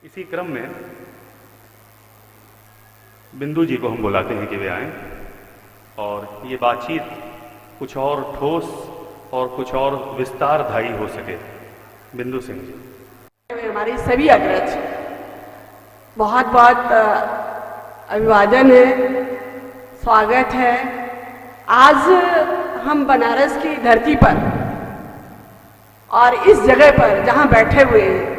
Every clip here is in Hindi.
इसी क्रम में बिंदु जी को हम बुलाते हैं कि वे आएं और ये बातचीत कुछ और ठोस और कुछ और विस्तारधायी हो सके। बिंदु सिंह जी। हमारे सभी अग्रज बहुत बहुत अभिवादन है, स्वागत है। आज हम बनारस की धरती पर और इस जगह पर जहां बैठे हुए हैं,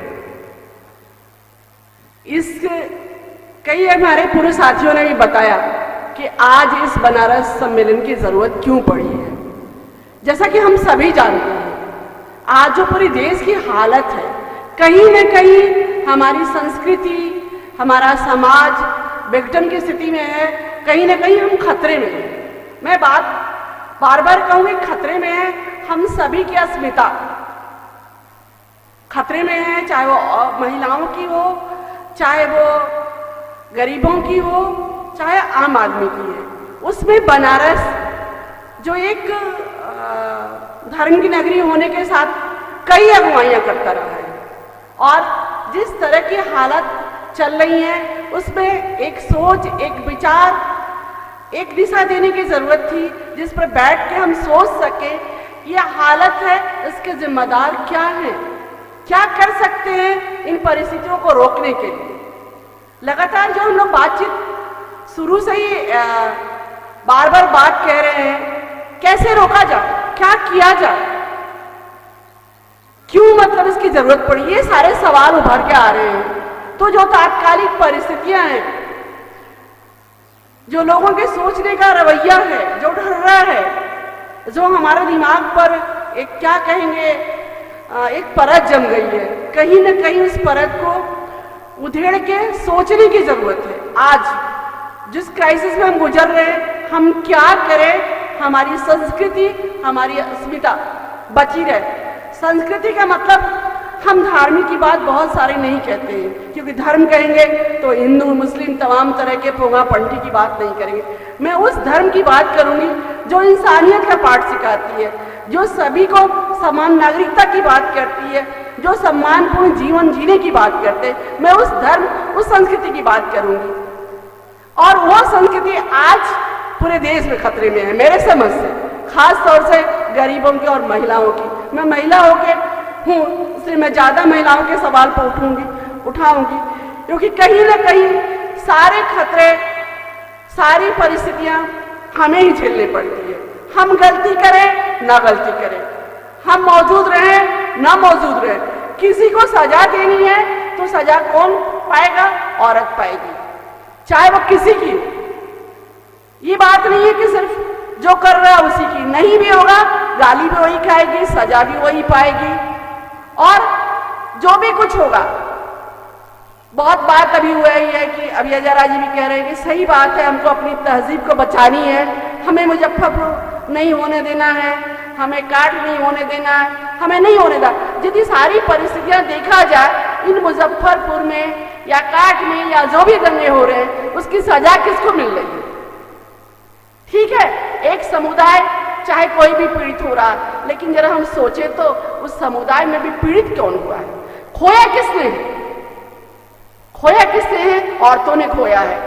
कई हमारे पूर्व साथियों ने भी बताया कि आज इस बनारस सम्मेलन की जरूरत क्यों पड़ी है। जैसा कि हम सभी जानते हैं, आज जो पूरी देश की हालत है, कहीं न कहीं हमारी संस्कृति, हमारा समाज विघटन की स्थिति में है, कहीं न कहीं हम खतरे में हैं। मैं बार बार कहूंगी, खतरे में है हम सभी की अस्मिता, खतरे में है, चाहे वो महिलाओं की हो, चाहे वो गरीबों की हो, चाहे आम आदमी की है। उसमें बनारस जो एक धर्म की नगरी होने के साथ कई अगुवाइयां करता रहा है, और जिस तरह की हालत चल रही है उसमें एक सोच, एक विचार, एक दिशा देने की जरूरत थी जिस पर बैठ के हम सोच सके यह हालत है, इसके जिम्मेदार क्या हैं, क्या कर सकते हैं इन परिस्थितियों को रोकने के लिए। लगातार जो हम लोग बातचीत शुरू से ही बार बार बात कह रहे हैं, कैसे रोका जाए, क्या किया जाए, क्यों मतलब इसकी जरूरत पड़ी, ये सारे सवाल उभर के आ रहे हैं। तो जो तात्कालिक परिस्थितियां हैं, जो लोगों के सोचने का रवैया है, जो डर रहा है, जो हमारे दिमाग पर एक क्या कहेंगे, एक परत जम गई है, कहीं न कहीं उस परत को उधेड़ के सोचने की जरूरत है। आज जिस क्राइसिस में हम गुजर रहे हैं, हम क्या करें, हमारी संस्कृति, हमारी अस्मिता बची रहे। संस्कृति का मतलब हम धार्मिक की बात बहुत सारे नहीं कहते हैं, क्योंकि धर्म कहेंगे तो हिंदू मुस्लिम तमाम तरह के पोंगा पंटी की बात नहीं करेंगे। मैं उस धर्म की बात करूंगी जो इंसानियत का पाठ सिखाती है, जो सभी को समान नागरिकता की बात करती है, जो सम्मानपूर्ण जीवन जीने की बात करते हैं। मैं उस धर्म, उस संस्कृति की बात करूंगी, और वो संस्कृति आज पूरे देश में खतरे में है मेरे समझ से, खास तौर से गरीबों की और महिलाओं की। मैं महिला होके हूँ, इसलिए मैं ज्यादा महिलाओं के सवाल पर उठाऊंगी, क्योंकि कहीं ना कहीं सारे खतरे, सारी परिस्थितियां हमें ही झेलनी पड़ती है। हम गलती करें ना गलती करें, हम मौजूद रहें ना मौजूद रहें, किसी को सजा देनी है तो सजा कौन पाएगा? औरत पाएगी, चाहे वो किसी की। ये बात नहीं है कि सिर्फ जो कर रहा है उसी की, नहीं भी होगा, गाली भी वही खाएगी, सजा भी वही पाएगी, और जो भी कुछ होगा। बहुत बात अभी हुआ ही है कि अभी अजय जी भी कह रहे हैं कि सही बात है, हमको अपनी तहजीब को बचानी है, हमें मुजफ्फरपुर नहीं होने देना है, हमें काट नहीं होने देना है, हमें नहीं होने देना। यदि सारी परिस्थितियां देखा जाए, इन मुजफ्फरपुर में या काट में या जो भी दंगे हो रहे हैं, उसकी सजा किसको मिल रही है? ठीक है, एक समुदाय चाहे कोई भी पीड़ित हो रहा है, लेकिन जरा हम सोचे तो उस समुदाय में भी पीड़ित कौन हुआ है? खोया किसने है? खोया किसने है? औरतों ने खोया है।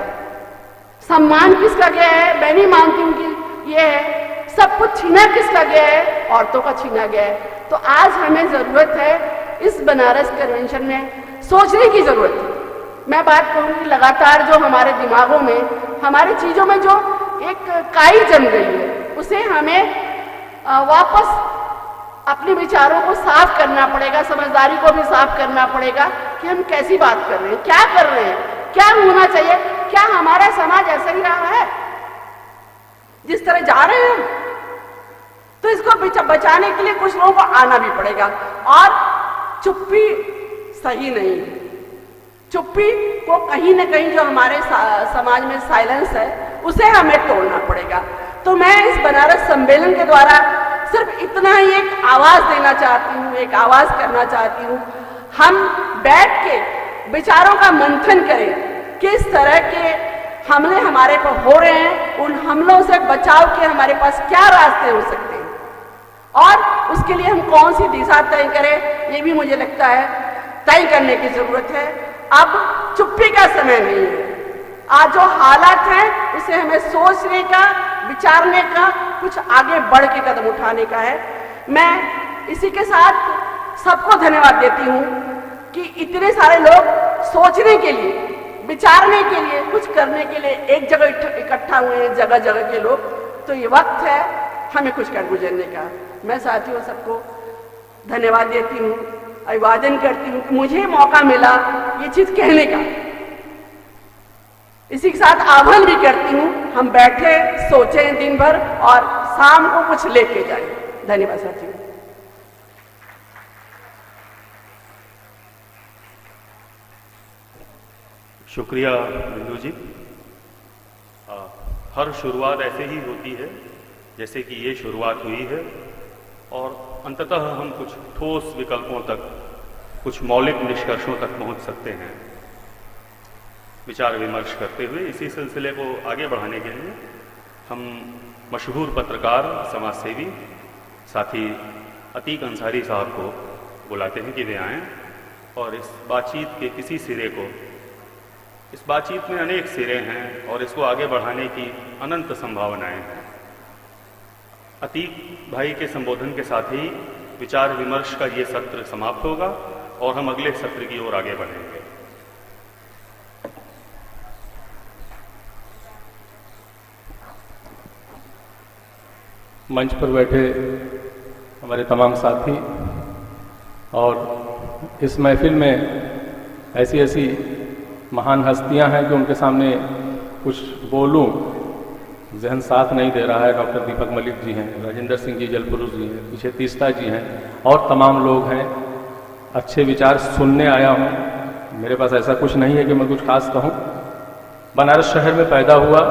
सम्मान किसका गया है? मैं नहीं मानती हूं कि ये है। सब कुछ छीना किसका गया है? औरतों का छीना गया है। तो आज हमें जरूरत है, इस बनारस कन्वेंशन में सोचने की जरूरत है। मैं बात कहूंगी, लगातार जो हमारे दिमागों में, हमारी चीजों में जो एक काई जम गई है, उसे हमें वापस अपने विचारों को साफ करना पड़ेगा, समझदारी को भी साफ करना पड़ेगा कि हम कैसी बात कर रहे हैं, क्या कर रहे हैं, क्या होना चाहिए। क्या हमारा समाज ऐसा ही रहा है जिस तरह जा रहे हैं? तो इसको बचाने के लिए कुछ लोगों को आना भी पड़ेगा, और चुप्पी सही नहीं है। चुप्पी को कहीं ना कहीं जो हमारे समाज में साइलेंस है, उसे हमें तोड़ना पड़ेगा। तो मैं इस बनारस सम्मेलन के द्वारा सिर्फ इतना ही एक आवाज देना चाहती हूँ, एक आवाज करना चाहती हूँ। हम बैठ के विचारों का मंथन करें, किस तरह के हमले हमारे पर हो रहे हैं, उन हमलों से बचाव के हमारे पास क्या रास्ते हो सकते हैं, और उसके लिए हम कौन सी दिशा तय करें, ये भी मुझे लगता है तय करने की जरूरत है। अब चुप्पी का समय नहीं है। आज जो हालात हैं उसे हमें सोचने का, विचारने का, कुछ आगे बढ़ के कदम उठाने का है। मैं इसी के साथ सबको धन्यवाद देती हूँ कि इतने सारे लोग सोचने के लिए, विचारने के लिए, कुछ करने के लिए एक जगह इकट्ठा हुए हैं, जगह जगह के लोग। तो ये वक्त है हमें कुछ कर गुजरने का। मैं साथियों सबको धन्यवाद देती हूँ, अभिवादन करती हूँ कि मुझे मौका मिला ये चीज कहने का। इसी के साथ आह्वान भी करती हूँ हम बैठे सोचें दिन भर और शाम को कुछ लेके जाएं। धन्यवाद साथियों। शुक्रिया बिंदु जी। हर शुरुआत ऐसे ही होती है जैसे कि ये शुरुआत हुई है, और अंततः हम कुछ ठोस विकल्पों तक, कुछ मौलिक निष्कर्षों तक पहुंच सकते हैं विचार विमर्श करते हुए। इसी सिलसिले को आगे बढ़ाने के लिए हम मशहूर पत्रकार, समाजसेवी साथी अतीक अंसारी साहब को बुलाते हैं कि वे आएँ और इस बातचीत के किसी सिरे को, इस बातचीत में अनेक सिरे हैं और इसको आगे बढ़ाने की अनंत संभावनाएं हैं। अतीक भाई के संबोधन के साथ ही विचार विमर्श का ये सत्र समाप्त होगा और हम अगले सत्र की ओर आगे बढ़ेंगे। मंच पर बैठे हमारे तमाम साथी और इस महफिल में ऐसी ऐसी महान हस्तियां हैं कि उनके सामने कुछ बोलूं जहन साथ नहीं दे रहा है। डॉक्टर दीपक मलिक जी हैं, राजेंद्र सिंह जी जलपुरुष जी हैं, पीछे तीस्ता जी हैं और तमाम लोग हैं। अच्छे विचार सुनने आया हूँ। मेरे पास ऐसा कुछ नहीं है कि मैं कुछ खास कहूँ। बनारस शहर में पैदा हुआ,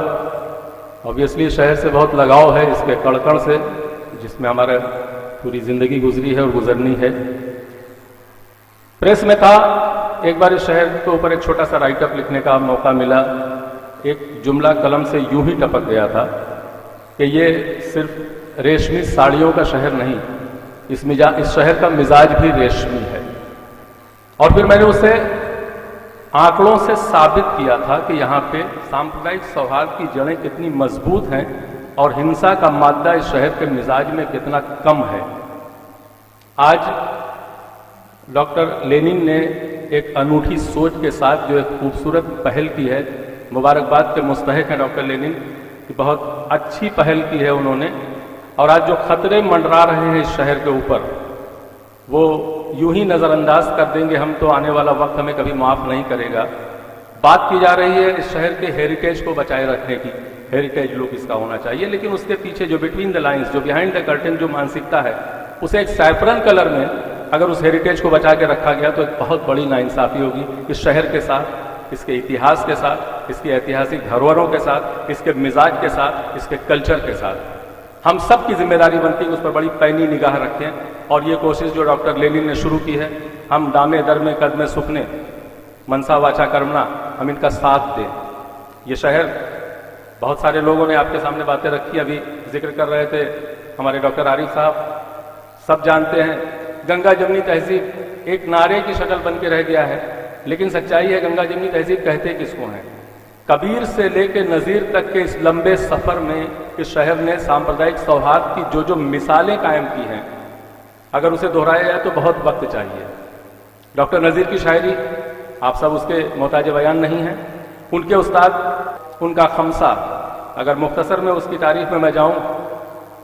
ऑब्वियसली शहर से बहुत लगाव है, इसके कड़कड़ से जिसमें हमारा पूरी ज़िंदगी गुजरी है और गुजरनी है। प्रेस में था, एक बार इस शहर के ऊपर एक छोटा सा राइटअप लिखने का मौका मिला। एक जुमला कलम से यूं ही टपक गया था कि ये सिर्फ रेशमी साड़ियों का शहर नहीं, इस शहर का मिजाज भी रेशमी है। और फिर मैंने उसे आंकड़ों से साबित किया था कि यहाँ पे सांप्रदायिक सौहार्द की जड़ें कितनी मजबूत हैं और हिंसा का मादा इस शहर के मिजाज में कितना कम है। आज डॉक्टर लेनिन ने एक अनूठी सोच के साथ जो एक खूबसूरत पहल की है, मुबारकबाद के मुस्तहिक हैं डॉक्टर लेनिन की, बहुत अच्छी पहल की है उन्होंने। और आज जो खतरे मंडरा रहे हैं इस शहर के ऊपर, वो यूं ही नज़रअंदाज कर देंगे हम तो आने वाला वक्त हमें कभी माफ़ नहीं करेगा। बात की जा रही है इस शहर के हेरिटेज को बचाए रखने की, हेरिटेज लुक इसका होना चाहिए, लेकिन उसके पीछे जो बिटवीन द लाइंस, जो बिहाइंड द कर्टेन जो मानसिकता है, उसे एक सैफरन कलर में अगर उस हेरिटेज को बचा के रखा गया तो एक बहुत बड़ी नाइंसाफ़ी होगी इस शहर के साथ, इसके इतिहास के साथ, इसकी ऐतिहासिक धरोहरों के साथ, इसके मिजाज के साथ, इसके कल्चर के साथ। हम सब की जिम्मेदारी बनती है कि उस पर बड़ी पैनी निगाह रखें। और ये कोशिश जो डॉक्टर लेनिन ने शुरू की है, हम दामे दर में कदमे सुखने मनसा वाचा कर्मणा, हम इनका साथ दें। ये शहर, बहुत सारे लोगों ने आपके सामने बातें रखी, अभी जिक्र कर रहे थे हमारे डॉक्टर आरिफ साहब, सब जानते हैं गंगा जमुनी तहजीब एक नारे की शक्ल बन के रह गया है, लेकिन सच्चाई है गंगा जमुनी तहजीब कहते किसको हैं। कबीर से लेके नज़ीर तक के इस लंबे सफ़र में इस शहर ने सांप्रदायिक सौहार्द की जो जो मिसालें कायम की हैं, अगर उसे दोहराया जाए तो बहुत वक्त चाहिए। डॉक्टर नज़ीर की शायरी, आप सब उसके मोहताज बयान नहीं हैं। उनके उस्ताद, उनका खमसा, अगर मुख्तसर में उसकी तारीफ में मैं जाऊँ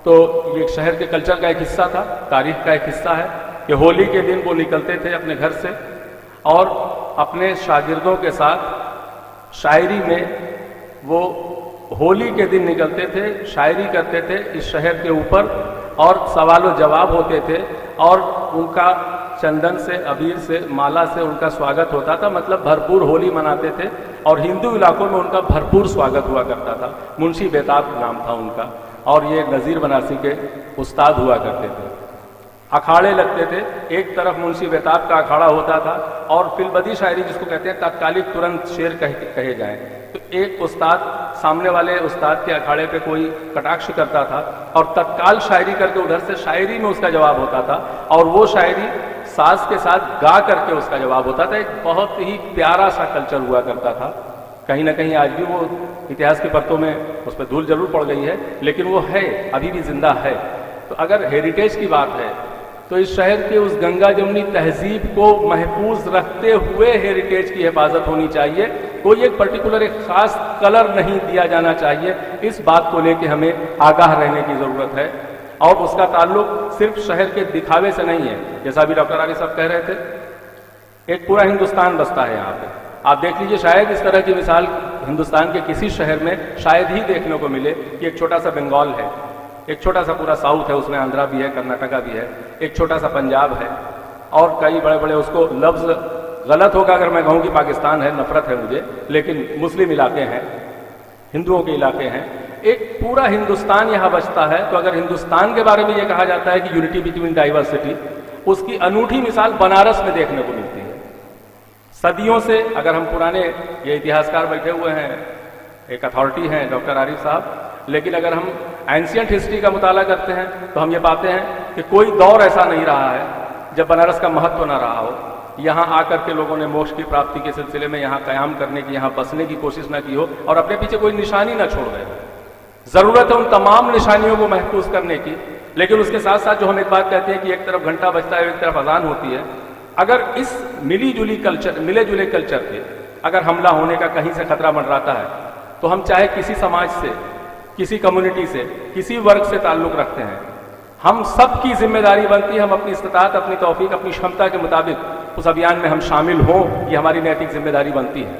तो ये शहर के कल्चर का एक हिस्सा था, तारीख का एक हिस्सा है कि होली के दिन वो निकलते थे अपने घर से और अपने शागिर्दों के साथ शायरी में, वो होली के दिन निकलते थे, शायरी करते थे इस शहर के ऊपर और सवाल व जवाब होते थे और उनका चंदन से, अबीर से, माला से उनका स्वागत होता था, मतलब भरपूर होली मनाते थे। और हिंदू इलाकों में उनका भरपूर स्वागत हुआ करता था। मुंशी बेताब नाम था उनका और ये नज़ीर बनारसी के उस्ताद हुआ करते थे। अखाड़े लगते थे, एक तरफ मुंशी बेताब का अखाड़ा होता था और फिलबदी शायरी जिसको कहते हैं तात्कालिक तुरंत शेर कहे जाएं, तो एक उस्ताद सामने वाले उस्ताद के अखाड़े पे कोई कटाक्ष करता था और तत्काल शायरी करके उधर से शायरी में उसका जवाब होता था और वो शायरी साज के साथ गा करके उसका जवाब होता था। एक बहुत ही प्यारा सा कल्चर हुआ करता था। कहीं ना कहीं आज भी वो इतिहास की परतों में उस पर धूल जरूर पड़ गई है, लेकिन वो है, अभी भी जिंदा है। तो अगर हेरिटेज की बात है तो इस शहर के उस गंगा जमुनी तहजीब को महफूज रखते हुए हेरिटेज की हिफाजत होनी चाहिए। कोई एक पर्टिकुलर एक खास कलर नहीं दिया जाना चाहिए। इस बात को लेकर हमें आगाह रहने की जरूरत है और उसका ताल्लुक सिर्फ शहर के दिखावे से नहीं है। जैसा अभी डॉक्टर आरिफ साहब कह रहे थे, एक पूरा हिंदुस्तान बसता है यहाँ पे। आप देख लीजिए, शायद इस तरह की मिसाल हिंदुस्तान के किसी शहर में शायद ही देखने को मिले कि एक छोटा सा बंगाल है, एक छोटा सा पूरा साउथ है, उसमें आंध्रा भी है, कर्नाटका भी है, एक छोटा सा पंजाब है और कई बड़े बड़े, उसको लफ्ज गलत होगा अगर मैं कहूँ कि पाकिस्तान है, नफरत है मुझे, लेकिन मुस्लिम इलाके हैं, हिंदुओं के इलाके हैं। एक पूरा हिंदुस्तान यहाँ बचता है। तो अगर हिंदुस्तान के बारे में ये कहा जाता है कि यूनिटी बिटवीन डाइवर्सिटी, उसकी अनूठी मिसाल बनारस में देखने को मिलती है। सदियों से, अगर हम पुराने, ये इतिहासकार बैठे हुए हैं, एक अथॉरिटी हैं डॉक्टर आरिफ साहब, लेकिन अगर हम एंशियंट हिस्ट्री का मुताला करते हैं तो हम ये पाते हैं कि कोई दौर ऐसा नहीं रहा है जब बनारस का महत्व ना रहा हो। यहाँ आकर के लोगों ने मोक्ष की प्राप्ति के सिलसिले में यहाँ कयाम करने की, यहाँ बसने की कोशिश ना की हो और अपने पीछे कोई निशानी ना छोड़ गए। जरूरत है उन तमाम निशानियों को महफूज करने की, लेकिन उसके साथ साथ जो हम एक बात कहते हैं कि एक तरफ घंटा बजता है, एक तरफ अजान होती है। अगर इस मिले जुले कल्चर के अगर हमला होने का कहीं से खतरा मंडराता है तो हम चाहे किसी समाज से, किसी कम्युनिटी से, किसी वर्ग से ताल्लुक रखते हैं, हम सब की जिम्मेदारी बनती है, हम अपनी इस्तिताअत, अपनी तौफीक, अपनी क्षमता के मुताबिक उस अभियान में हम शामिल हों, ये हमारी नैतिक जिम्मेदारी बनती है।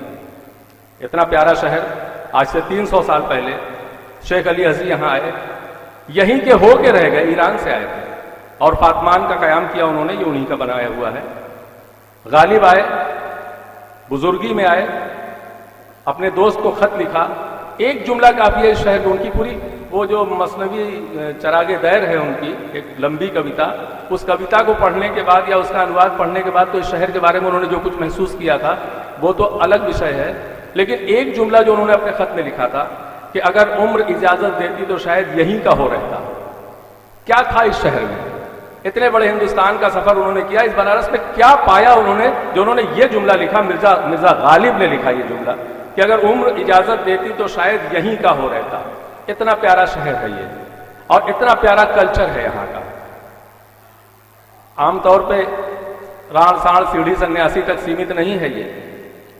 इतना प्यारा शहर, आज से 300 साल पहले शेख अली हजी यहाँ आए, यहीं के हो के रह गए, ईरान से आए थे और फातमान का कयाम किया उन्होंने, ये उन्हीं का बनाया हुआ है। गालिब आए, बुजुर्गी में आए, अपने दोस्त को खत लिखा, एक जुमला काफी है इस शहर में। उनकी पूरी वो जो मसनवी चरागे दैर है उनकी एक लंबी कविता, उस कविता को पढ़ने के बाद या उसका अनुवाद पढ़ने के बाद तो इस शहर के बारे में उन्होंने जो कुछ महसूस किया था वो तो अलग विषय है। लेकिन एक जुमला जो उन्होंने अपने खत में लिखा था कि अगर उम्र इजाजत देती तो शायद यहीं का हो रहता। क्या था इस शहर में? इतने बड़े हिंदुस्तान का सफर उन्होंने किया, इस बनारस में क्या पाया उन्होंने जो उन्होंने ये जुमला लिखा? मिर्जा गालिब ने लिखा ये जुमला कि अगर उम्र इजाजत देती तो शायद यहीं का हो रहता। इतना प्यारा शहर है ये और इतना प्यारा कल्चर है यहाँ का। आमतौर पे राण साण सीढ़ी सन्यासी तक सीमित नहीं है ये।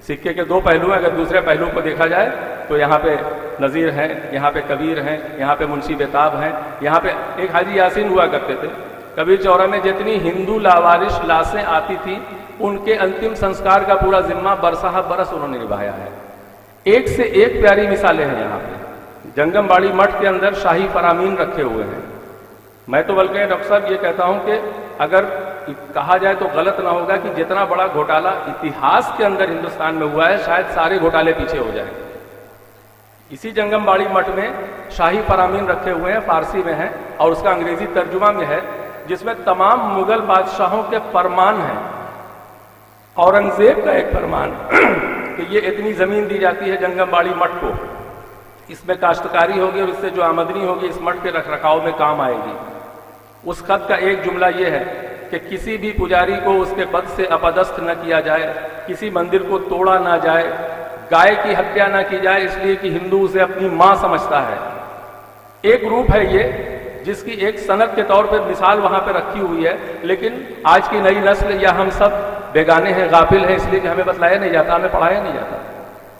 सिक्के के दो पहलू हैं। अगर दूसरे पहलू को देखा जाए तो यहाँ पे नज़ीर हैं, यहाँ पे कबीर हैं, यहाँ पे मुंशी बेताब हैं, यहाँ पे एक हाजी यासीन हुआ करते थे। कबीर चौरा में जितनी हिंदू लावारिश लाशें आती थी उनके अंतिम संस्कार का पूरा जिम्मा बरसाह बरस उन्होंने निभाया है। एक से एक प्यारी मिसालें हैं यहाँ पे। जंगमबाड़ी मठ के अंदर शाही फरामीन रखे हुए हैं। मैं तो बल्कि डॉक्टर साहब ये कहता हूँ कि अगर कहा जाए तो गलत ना होगा कि जितना बड़ा घोटाला इतिहास के अंदर हिंदुस्तान में हुआ है शायद सारे घोटाले पीछे हो जाए। इसी जंगमबाड़ी मठ में शाही फरामीन रखे हुए हैं, फारसी में है और उसका अंग्रेजी तर्जुमा में है, जिसमें तमाम मुगल बादशाहों के फरमान हैं। औरंगजेब का एक फरमान कि ये इतनी जमीन दी जाती है जंगमबाड़ी मठ को, इसमें काश्तकारी होगी और इससे जो आमदनी होगी इस मठ के रखरखाव में काम आएगी। उस खत का एक जुमला ये है कि किसी भी पुजारी को उसके पद से अपदस्थ न किया जाए, किसी मंदिर को तोड़ा ना जाए, गाय की हत्या ना की जाए इसलिए कि हिंदू उसे अपनी मां समझता है। एक रूप है ये जिसकी एक सनद के तौर पर मिसाल वहां पे रखी हुई है, लेकिन आज की नई नस्ल या हम सब बेगाने हैं, गाफिल हैं, इसलिए कि हमें बतलाया नहीं जाता, हमें पढ़ाया नहीं जाता।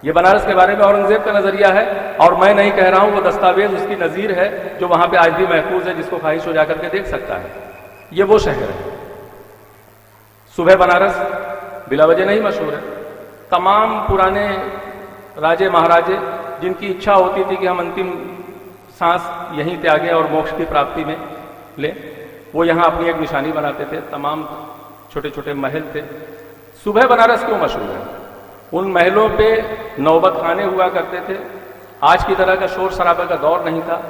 ये बनारस के बारे में औरंगजेब का नजरिया है और मैं नहीं कह रहा हूं, वो दस्तावेज उसकी नजीर है जो वहां पे आज भी महफूज है, जिसको ख्वाहिश हो जाकर के देख सकता है। ये वो शहर है। सुबह बनारस बिला वजह नहीं मशहूर है। तमाम पुराने राजे महाराजे जिनकी इच्छा होती थी कि हम अंतिम सांस यहीं त्यागें और मोक्ष की प्राप्ति में ले, वो यहाँ अपनी एक निशानी बनाते थे। तमाम छोटे छोटे महल थे। सुबह बनारस क्यों मशहूर है? उन महलों पे नौबत खाने हुआ करते थे। आज की तरह का शोर शराबे का दौर नहीं था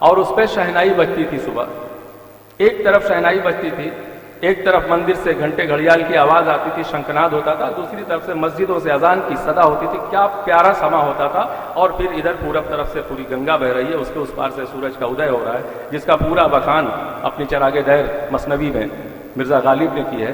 और उस पर शहनाई बजती थी। सुबह एक तरफ शहनाई बजती थी, एक तरफ मंदिर से घंटे घड़ियाल की आवाज आती थी, शंखनाद होता था, दूसरी तरफ से मस्जिदों से अजान की सदा होती थी। क्या प्यारा समा होता था। और फिर इधर पूरब तरफ से पूरी गंगा बह रही है, उसके उस पार से सूरज का उदय हो रहा है, जिसका पूरा बखान अपनी चरागे दैर मसनवी में मिर्जा गालिब ने की है।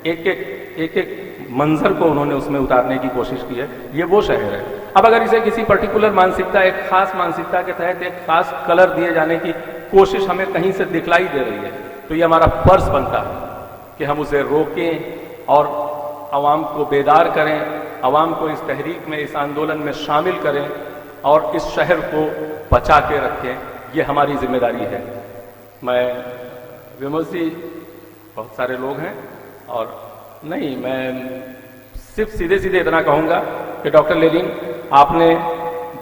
एक मंजर को उन्होंने उसमें उतारने की कोशिश की है। ये वो शहर है। अब अगर इसे किसी पर्टिकुलर मानसिकता, एक खास मानसिकता के तहत एक खास कलर दिए जाने की कोशिश हमें कहीं से दिखलाई दे रही है, तो ये हमारा फर्ज बनता है कि हम उसे रोकें और आवाम को बेदार करें, आवाम को इस तहरीक में, इस आंदोलन में शामिल करें और इस शहर को बचा के रखें। ये हमारी जिम्मेदारी है। मैं विमल जी, बहुत सारे लोग हैं और नहीं, मैं सिर्फ सीधे सीधे इतना कहूँगा कि डॉक्टर लेनिन, आपने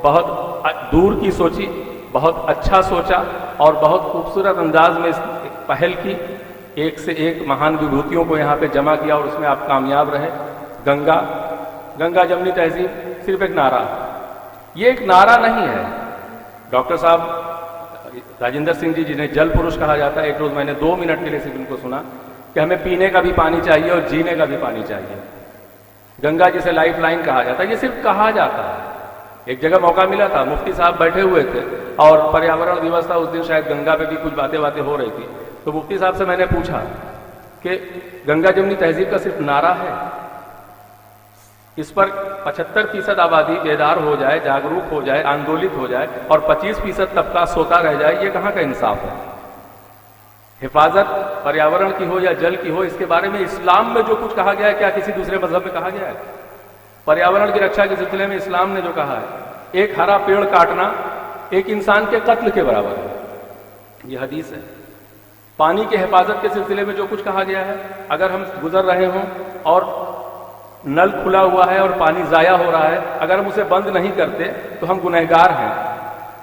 बहुत दूर की सोची, बहुत अच्छा सोचा और बहुत खूबसूरत अंदाज में इस पहल की, एक से एक महान विभूतियों को यहाँ पे जमा किया और उसमें आप कामयाब रहे। गंगा जमनी तहजीब सिर्फ एक नारा, ये एक नारा नहीं है। डॉक्टर साहब राजेंद्र सिंह जी, जिन्हें जल पुरुष कहा जाता है, एक रोज मैंने 2 मिनट के लिए सिर्फ उनको सुना कि हमें पीने का भी पानी चाहिए और जीने का भी पानी चाहिए। गंगा जिसे लाइफ लाइन कहा जाता है, ये सिर्फ कहा जाता है। एक जगह मौका मिला था, मुफ्ती साहब बैठे हुए थे और पर्यावरण दिवस था उस दिन, शायद गंगा पे भी कुछ बातें हो रही थी। तो मुफ्ती साहब से मैंने पूछा कि गंगा जमनी तहजीब का सिर्फ नारा है, इस पर 75% आबादी बेदार हो जाए, जागरूक हो जाए, आंदोलित हो जाए और 25% तबका सोता रह जाए, ये कहाँ का इंसाफ है? हिफाजत पर्यावरण की हो या जल की हो, इसके बारे में इस्लाम में जो कुछ कहा गया है, क्या किसी दूसरे मजहब में कहा गया है? पर्यावरण की रक्षा के सिलसिले में इस्लाम ने जो कहा है, एक हरा पेड़ काटना एक इंसान के कत्ल के बराबर है, यह हदीस है। पानी की हिफाजत के सिलसिले में जो कुछ कहा गया है, अगर हम गुजर रहे हों और नल खुला हुआ है और पानी जाया हो रहा है, अगर हम उसे बंद नहीं करते तो हम गुनहगार हैं।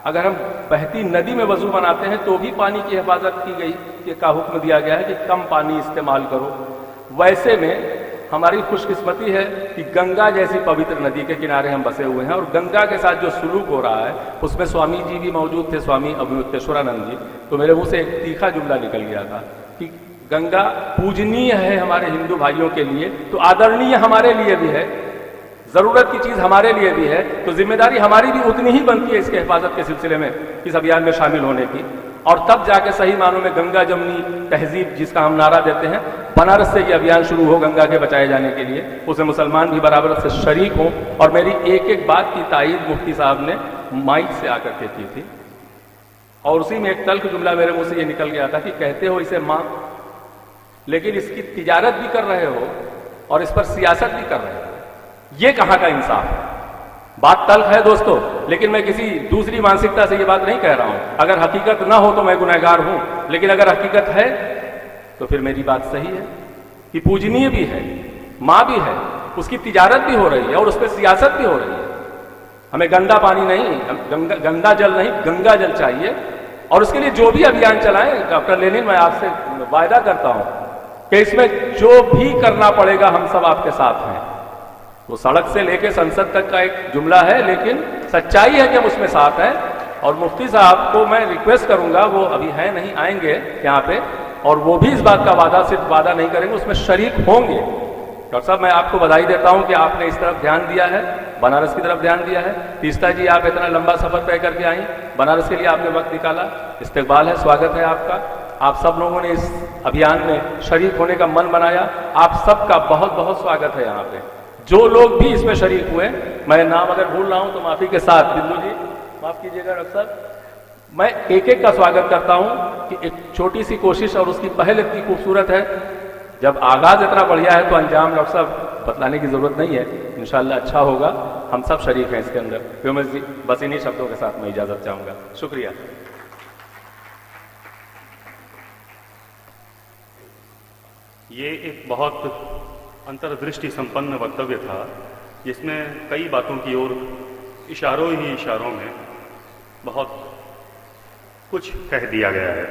अगर हम बहती नदी में वजू बनाते हैं तो भी पानी की हिफाजत की गई का हुक्म दिया गया है कि कम पानी इस्तेमाल करो। वैसे में हमारी खुशकिस्मती है कि गंगा जैसी पवित्र नदी के किनारे हम बसे हुए हैं और गंगा के साथ जो सलूक हो रहा है उसमें स्वामी जी भी मौजूद थे, स्वामी अवधूतेश्वरानंद जी। तो मेरे मुंह से एक तीखा जुमला निकल गया था कि गंगा पूजनीय है हमारे हिंदू भाइयों के लिए, तो आदरणीय हमारे लिए भी है, जरूरत की चीज हमारे लिए भी है, तो जिम्मेदारी हमारी भी उतनी ही बनती है इसके हिफाजत के सिलसिले में, इस अभियान में शामिल होने की। और तब जाके सही मानों में गंगा जमनी तहजीब जिसका हम नारा देते हैं, बनारस से ये अभियान शुरू हो गंगा के बचाए जाने के लिए, उसे मुसलमान भी बराबर से शरीक हों। और मेरी एक एक बात की तायीद मुफ्ती साहब ने माइक से आकर के की थी और उसी में एक तल्ख जुमला मेरे मुंह से ये निकल गया था कि कहते हो इसे मां, लेकिन इसकी तिजारत भी कर रहे हो और इस पर सियासत भी कर रहे हो, ये कहाँ का इंसाफ है? बात तल्ख है दोस्तों, लेकिन मैं किसी दूसरी मानसिकता से ये बात नहीं कह रहा हूं। अगर हकीकत ना हो तो मैं गुनहगार हूं, लेकिन अगर हकीकत है तो फिर मेरी बात सही है कि पूजनीय भी है, मां भी है, उसकी तिजारत भी हो रही है और उस पर सियासत भी हो रही है। हमें गंदा पानी नहीं, गंदा जल नहीं, गंगा जल चाहिए। और उसके लिए जो भी अभियान चलाएं डॉक्टर लेनिन, मैं आपसे वायदा करता हूं कि इसमें जो भी करना पड़ेगा हम सब आपके साथ हैं। वो सड़क से लेके संसद तक का एक जुमला है, लेकिन सच्चाई है कि हम उसमें साथ हैं। और मुफ्ती साहब को मैं रिक्वेस्ट करूंगा, वो अभी है नहीं, आएंगे यहाँ पे, और वो भी इस बात का वादा सिर्फ वादा नहीं करेंगे, उसमें शरीक होंगे। डॉक्टर साहब, मैं आपको बधाई देता हूं कि आपने इस तरफ ध्यान दिया है, बनारस की तरफ ध्यान दिया है। तीस्ता जी, आप इतना लंबा सफर तय करके आई, बनारस के लिए आपने वक्त निकाला, इस्तकबाल है, स्वागत है आपका। आप सब लोगों ने इस अभियान में शरीक होने का मन बनाया, आप सबका बहुत बहुत स्वागत है यहाँ पे। जो लोग भी इसमें शरीक हुए, मैं नाम अगर भूल रहा हूं तो माफी के साथ, बिंदु जी माफ कीजिएगा डॉक्टर साहब, मैं एक एक का स्वागत करता हूं कि एक छोटी सी कोशिश और उसकी पहल इतनी खूबसूरत है। जब आगाज इतना बढ़िया है तो अंजाम डॉक्टर साहब बतलाने की जरूरत नहीं है, इंशाल्लाह अच्छा होगा। हम सब शरीक हैं इसके अंदर। व्योमेश जी, बस इन्हीं शब्दों के साथ मैं इजाजत चाहूंगा, शुक्रिया। ये एक बहुत अंतर्दृष्टि संपन्न वक्तव्य था, जिसमें कई बातों की ओर इशारों ही इशारों में बहुत कुछ कह दिया गया है।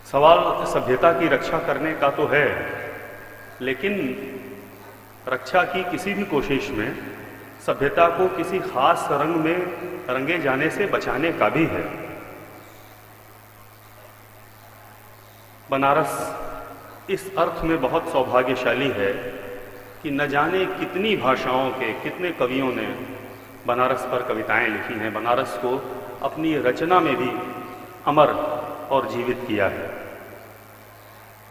सवाल सभ्यता की रक्षा करने का तो है, लेकिन रक्षा की किसी भी कोशिश में सभ्यता को किसी खास रंग में रंगे जाने से बचाने का भी है। बनारस इस अर्थ में बहुत सौभाग्यशाली है कि न जाने कितनी भाषाओं के कितने कवियों ने बनारस पर कविताएं लिखी हैं, बनारस को अपनी रचना में भी अमर और जीवित किया है।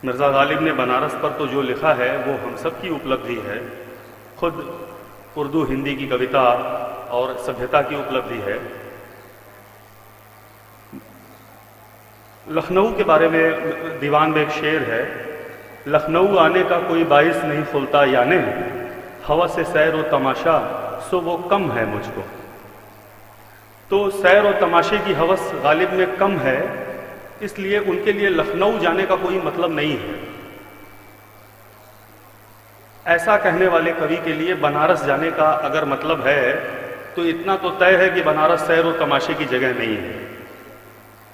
मिर्ज़ा गालिब ने बनारस पर तो जो लिखा है वो हम सब की उपलब्धि है। खुद उर्दू हिंदी की कविता और सभ्यता की उपलब्धि है। लखनऊ के बारे में दीवान में एक शेर है, लखनऊ आने का कोई बाइस नहीं खुलता याने, हवा से सैर व तमाशा सो वो कम है मुझको। तो सैर और तमाशे की हवस गालिब में कम है, इसलिए उनके लिए लखनऊ जाने का कोई मतलब नहीं है। ऐसा कहने वाले कवि के लिए बनारस जाने का अगर मतलब है तो इतना तो तय है कि बनारस सैर और तमाशे की जगह नहीं है।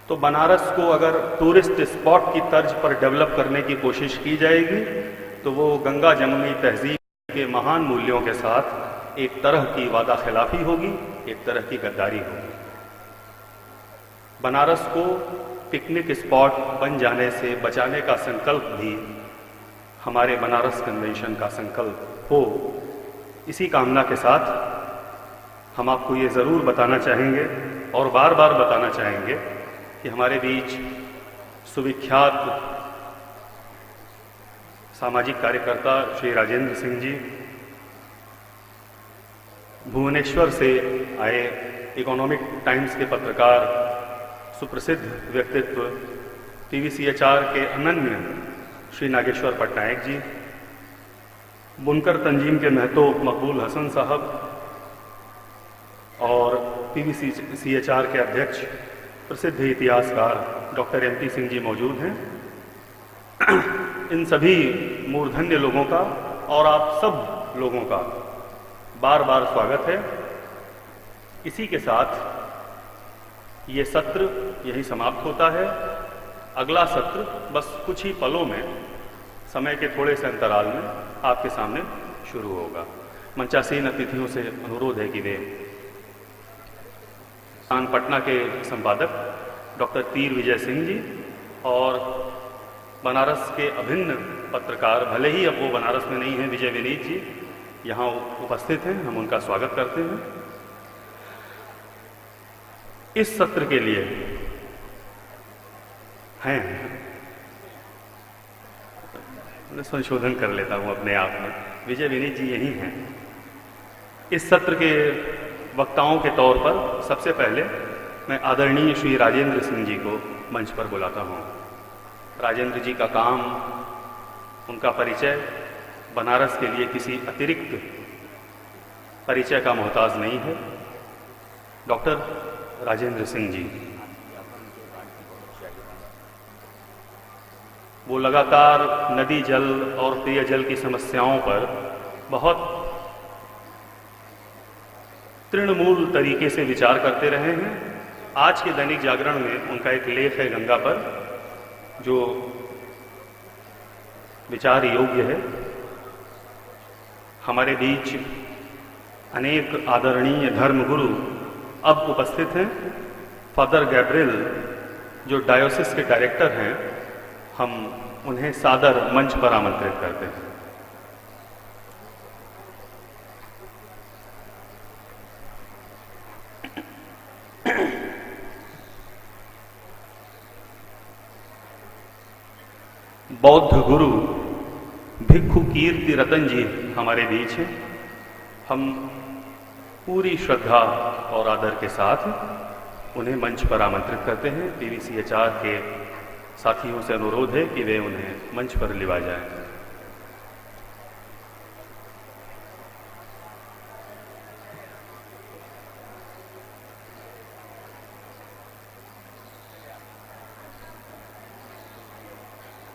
तो बनारस को अगर टूरिस्ट स्पॉट की तर्ज पर डेवलप करने की कोशिश की जाएगी तो वो गंगा जमुनी तहजीब के महान मूल्यों के साथ एक तरह की वादा खिलाफी होगी, एक तरह की गद्दारी होगी। बनारस को पिकनिक स्पॉट बन जाने से बचाने का संकल्प भी हमारे बनारस कन्वेंशन का संकल्प हो, इसी कामना के साथ हम आपको ये ज़रूर बताना चाहेंगे और बार बार बताना चाहेंगे कि हमारे बीच सुविख्यात सामाजिक कार्यकर्ता श्री राजेंद्र सिंह जी, भुवनेश्वर से आए इकोनॉमिक टाइम्स के पत्रकार, सुप्रसिद्ध व्यक्तित्व PVCHR के अनन्य श्री नागेश्वर पटनायक जी, बुनकर तंजीम के महतो मकबूल हसन साहब और PVCHR के अध्यक्ष प्रसिद्ध इतिहासकार डॉक्टर MP सिंह जी मौजूद हैं। इन सभी मूर्धन्य लोगों का और आप सब लोगों का बार बार स्वागत है। इसी के साथ ये सत्र यही समाप्त होता है। अगला सत्र बस कुछ ही पलों में, समय के थोड़े से अंतराल में आपके सामने शुरू होगा। मंचासीन अतिथियों से अनुरोध है कि वे पटना के संपादक डॉक्टर तीर विजय सिंह जी और बनारस के अभिन्न पत्रकार, भले ही अब वो बनारस में नहीं हैं, विजय विनीत जी यहाँ उपस्थित हैं, हम उनका स्वागत करते हैं। इस सत्र के लिए हैं, मैं संशोधन कर लेता हूँ अपने आप में, विजय विनीत जी यही हैं। इस सत्र के वक्ताओं के तौर पर सबसे पहले मैं आदरणीय श्री राजेंद्र सिंह जी को मंच पर बुलाता हूँ। राजेंद्र जी का काम, उनका परिचय बनारस के लिए किसी अतिरिक्त परिचय का मोहताज नहीं है। डॉक्टर राजेंद्र सिंह जी वो लगातार नदी जल और पेयजल की समस्याओं पर बहुत तृणमूल तरीके से विचार करते रहे हैं। आज के दैनिक जागरण में उनका एक लेख है गंगा पर, जो विचार योग्य है। हमारे बीच अनेक आदरणीय धर्मगुरु अब उपस्थित हैं। फादर गैब्रियल जो डायोसिस के डायरेक्टर हैं, हम उन्हें सादर मंच पर आमंत्रित करते हैं। बौद्ध गुरु भिक्षु कीर्ति रतन जी हमारे बीच हैं। हम पूरी श्रद्धा और आदर के साथ उन्हें मंच पर आमंत्रित करते हैं। PVCHR के साथियों से अनुरोध है कि वे उन्हें मंच पर लिवा जाएं।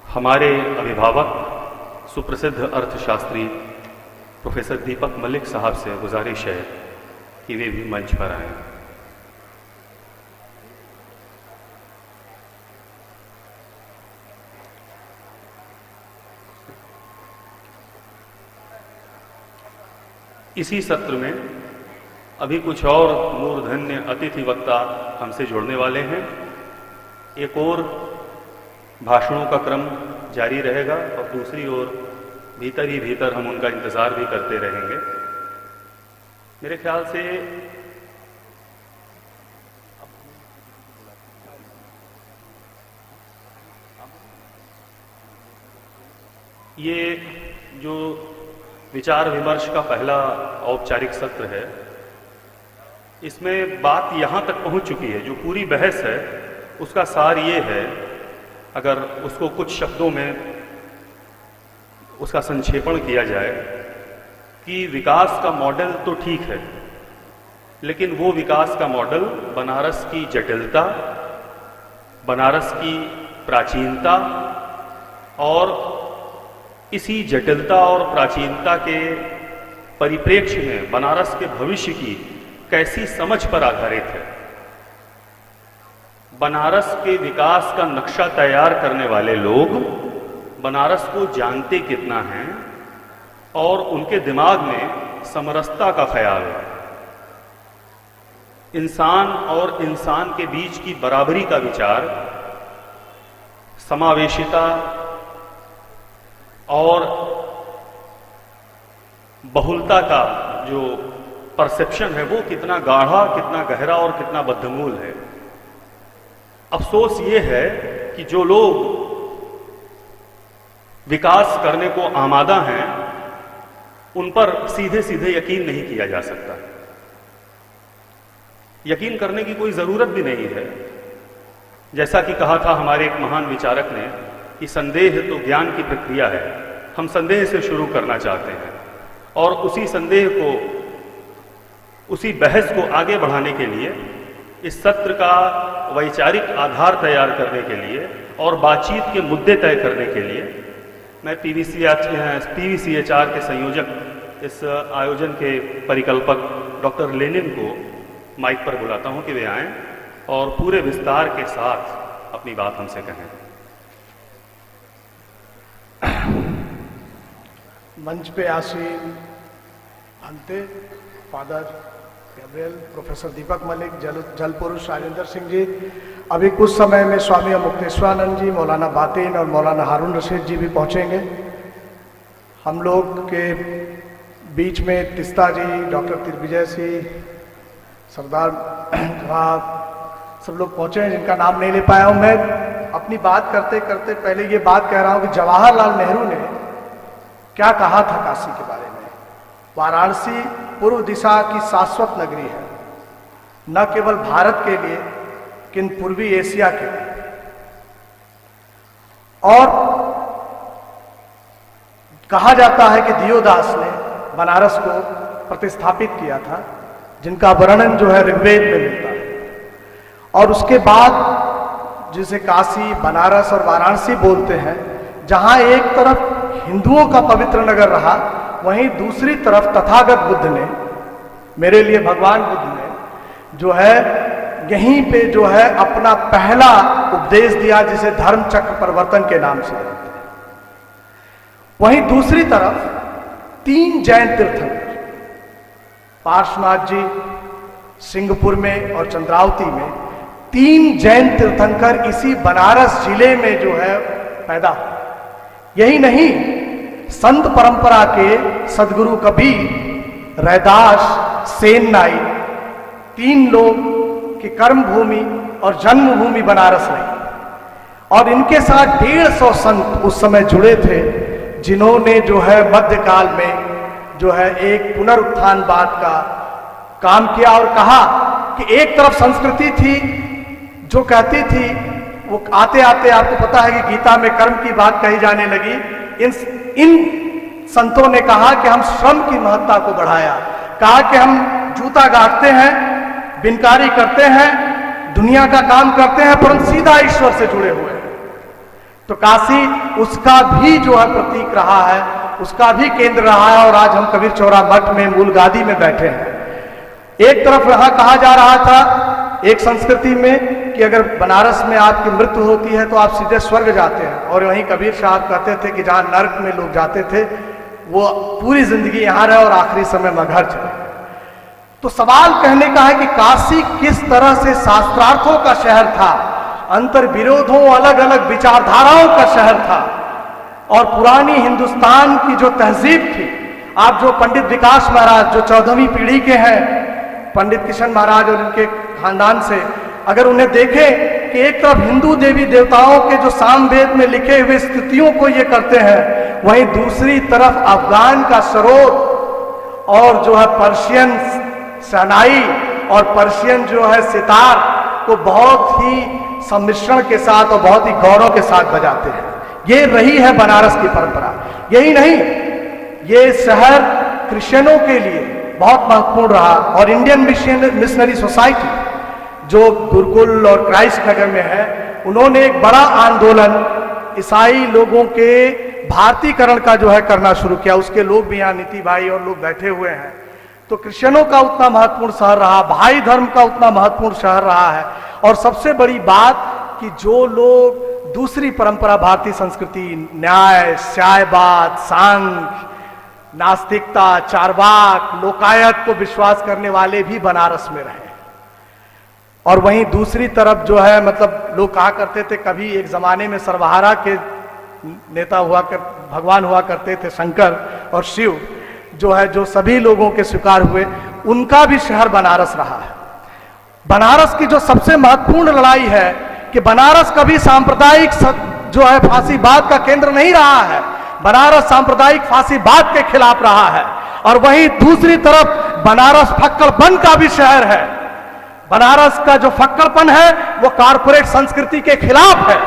हमारे अभिभावक सुप्रसिद्ध अर्थशास्त्री प्रोफेसर दीपक मलिक साहब से गुजारिश है कि वे भी मंच पर आएं। इसी सत्र में अभी कुछ और मूर्धन्य अतिथि वक्ता हमसे जुड़ने वाले हैं। एक और भाषणों का क्रम जारी रहेगा और दूसरी ओर भीतर ही भीतर हम उनका इंतजार भी करते रहेंगे। मेरे ख्याल से ये जो विचार विमर्श का पहला औपचारिक सत्र है, इसमें बात यहाँ तक पहुँच चुकी है, जो पूरी बहस है उसका सार ये है, अगर उसको कुछ शब्दों में उसका संक्षेपण किया जाए, कि विकास का मॉडल तो ठीक है, लेकिन वो विकास का मॉडल बनारस की जटिलता, बनारस की प्राचीनता और इसी जटिलता और प्राचीनता के परिप्रेक्ष्य में बनारस के भविष्य की कैसी समझ पर आधारित है। बनारस के विकास का नक्शा तैयार करने वाले लोग बनारस को जानते कितना हैं और उनके दिमाग में समरसता का ख्याल है, इंसान और इंसान के बीच की बराबरी का विचार, समावेशिता और बहुलता का जो परसेप्शन है वो कितना गाढ़ा, कितना गहरा और कितना बद्धमूल है। अफसोस ये है कि जो लोग विकास करने को आमादा हैं, उन पर सीधे सीधे यकीन नहीं किया जा सकता। यकीन करने की कोई जरूरत भी नहीं है। जैसा कि कहा था हमारे एक महान विचारक ने कि संदेह तो ज्ञान की प्रक्रिया है। हम संदेह से शुरू करना चाहते हैं और उसी संदेह को, उसी बहस को आगे बढ़ाने के लिए, इस सत्र का वैचारिक आधार तैयार करने के लिए और बातचीत के मुद्दे तय करने के लिए मैं PVCHR के संयोजक, इस आयोजन के परिकल्पक डॉक्टर लेनिन को माइक पर बुलाता हूं कि वे आएं और पूरे विस्तार के साथ अपनी बात हमसे कहें। मंच पे आसीन अंते फादर गैब्रियल, प्रोफेसर दीपक मलिक, जल पुरुष राजेंद्र सिंह जी, अभी कुछ समय में स्वामी मुक्तेश्वरानंद जी, मौलाना बातिन और मौलाना हारून रशीद जी भी पहुंचेंगे। हम लोग के बीच में तिस्ता जी, डॉक्टर दिग्विजय सिंह, सरदार सब लोग पहुंचे हैं जिनका नाम नहीं ले पाया हूं। मैं अपनी बात करते करते पहले ये बात कह रहा हूं कि जवाहरलाल नेहरू ने क्या कहा था काशी के बारे में। वाराणसी पूर्व दिशा की शाश्वत नगरी है, न केवल भारत के लिए किंतु पूर्वी एशिया के लिए। और कहा जाता है कि दियोदास ने बनारस को प्रतिस्थापित किया था, जिनका वर्णन जो है ऋग्वेद में मिलता है। और उसके बाद जिसे काशी, बनारस और वाराणसी बोलते हैं, जहां एक तरफ हिंदुओं का पवित्र नगर रहा, वहीं दूसरी तरफ तथागत बुद्ध ने, मेरे लिए भगवान बुद्ध ने जो है यहीं पे जो है अपना पहला उपदेश दिया, जिसे धर्म चक्र परिवर्तन के नाम से जानते हैं। वहीं दूसरी तरफ 3 जैन तीर्थंकर, पार्श्वनाथ जी सिंहपुर में और चंद्रावती में, 3 जैन तीर्थंकर इसी बनारस जिले में जो है पैदा हुए। यही नहीं, संत परंपरा के सदगुरु कबीर, रैदास, सेन नाई, 3 लोग की कर्म भूमि और जन्मभूमि बनारस रही। और इनके साथ 150 संत उस समय जुड़े थे, जिन्होंने जो है मध्यकाल में जो है एक पुनरुत्थानवाद का काम किया और कहा कि एक तरफ संस्कृति थी जो कहती थी, वो आते आते आपको पता है कि गीता में कर्म की बात कही जाने लगी। इन संतों ने कहा कि हम श्रम की महत्ता को बढ़ाया, कहा कि हम जूता गाड़ते हैं, बिनकारी करते हैं, दुनिया का काम करते हैं, परंतु सीधा ईश्वर से जुड़े हुए हैं। तो काशी उसका भी जो है प्रतीक रहा है, उसका भी केंद्र रहा है। और आज हम कबीर चौरा मठ में मूल गादी में बैठे हैं। एक तरफ रहा, कहा जा रहा था एक संस्कृति में कि अगर बनारस में आपकी मृत्यु होती है तो आप सीधे स्वर्ग जाते हैं, और वहीं कबीर साहब कहते थे कि जहां नर्क में लोग जाते थे वो पूरी जिंदगी यहां रहे और आखिरी समय में घर चले। तो सवाल कहने का है कि काशी किस तरह से शास्त्रार्थों का शहर था, अंतर विरोधों, अलग अलग विचारधाराओं का शहर था। और पुरानी हिंदुस्तान की जो तहजीब थी, आप जो पंडित विकास महाराज जो 14वीं पीढ़ी के हैं, पंडित किशन महाराज और उनके खानदान से, अगर उन्हें देखें कि एक तरफ हिंदू देवी देवताओं के जो सामवेद में लिखे हुए स्तुतियों को ये करते हैं, वहीं दूसरी तरफ अफगान का स्रोत और जो है पर्शियन शहनाई और पर्शियन जो है सितार को बहुत ही सम्मिश्रण के साथ और बहुत ही गौरव के साथ बजाते हैं। ये रही है बनारस की परंपरा। यही नहीं, ये शहर क्रिश्चियनों के लिए बहुत महत्वपूर्ण रहा और इंडियन मिशनरी सोसाइटी जो गुरुकुल और क्राइस्ट नगर में है, उन्होंने एक बड़ा आंदोलन ईसाई लोगों के भारतीकरण का जो है करना शुरू किया। उसके लोग भी यहाँ नीति भाई और लोग बैठे हुए हैं। तो क्रिश्चियनों का उतना महत्वपूर्ण शहर रहा, भाई धर्म का उतना महत्वपूर्ण शहर रहा है। और सबसे बड़ी बात कि जो लोग दूसरी परंपरा, भारतीय संस्कृति, न्याय, न्यायवाद, सांख्य, नास्तिकता, चारवाक, लोकायत को विश्वास करने वाले भी बनारस में रहे। और वहीं दूसरी तरफ जो है, मतलब लोग कहा करते थे, कभी एक जमाने में सर्वहारा के नेता भगवान हुआ करते थे शंकर और शिव, जो है जो सभी लोगों के स्वीकार हुए, उनका भी शहर बनारस रहा है। बनारस की जो सबसे महत्वपूर्ण लड़ाई है कि बनारस कभी सांप्रदायिक जो है फांसीवाद का केंद्र नहीं रहा है। बनारस सांप्रदायिक फांसीवाद के खिलाफ रहा है। और वहीं दूसरी तरफ बनारस फक्कड़पन का भी शहर है। बनारस का जो फक्कड़पन है वो कारपोरेट संस्कृति के खिलाफ है।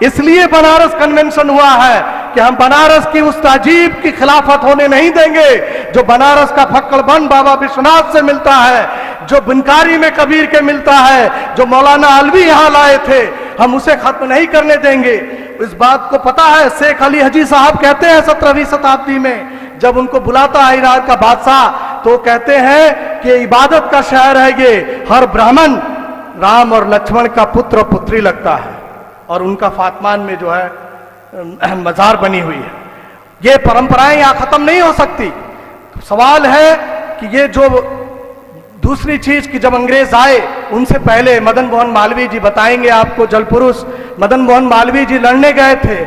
इसलिए बनारस कन्वेंशन हुआ है कि हम बनारस की उस तहजीब की खिलाफत होने नहीं देंगे जो बनारस का फक्कड़पन बाबा विश्वनाथ से मिलता है, जो बुनकारी में कबीर के मिलता है, जो मौलाना अलवी यहां लाए थे, हम उसे खत्म नहीं करने देंगे। इस बात को पता है, शेख अली हजी साहब कहते हैं 17वीं शताब्दी में जब उनको बुलाता है इराक का बादशाह, तो कहते हैं कि इबादत का शहर है ये, हर ब्राह्मण राम और लक्ष्मण का पुत्र और पुत्री लगता है। और उनका फातमान में जो है मजार बनी हुई है। ये परंपराएं यहां खत्म नहीं हो सकती। सवाल है कि ये जो दूसरी चीज कि जब अंग्रेज आए उनसे पहले मदन मोहन मालवीय जी बताएंगे आपको, जल पुरुष मदन मोहन मालवीय जी लड़ने गए थे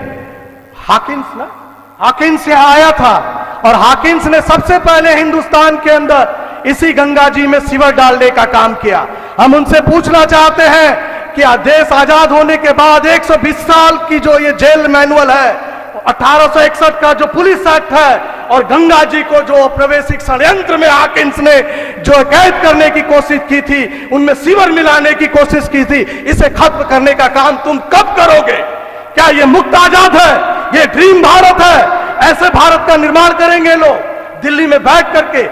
हाकिन्स यहाँ आया था और हाकिन्स ने सबसे पहले हिंदुस्तान के अंदर इसी गंगा जी में सीवर डालने का काम किया। हम उनसे पूछना चाहते हैं कि देश आजाद होने के बाद 120 साल की जो ये जेल मैनुअल है, 1861 का जो पुलिस एक्ट है और गंगा जी को जो प्रवेशिक षड्यंत्र में हाकिन्स ने जो कैद करने की कोशिश की थी, उनमें सीवर मिलाने की कोशिश की थी, इसे खत्म करने का काम तुम कब करोगे? क्या ये मुक्त आजाद है? ये ड्रीम भारत है? ऐसे भारत का निर्माण करेंगे लोग दिल्ली में बैठ करके?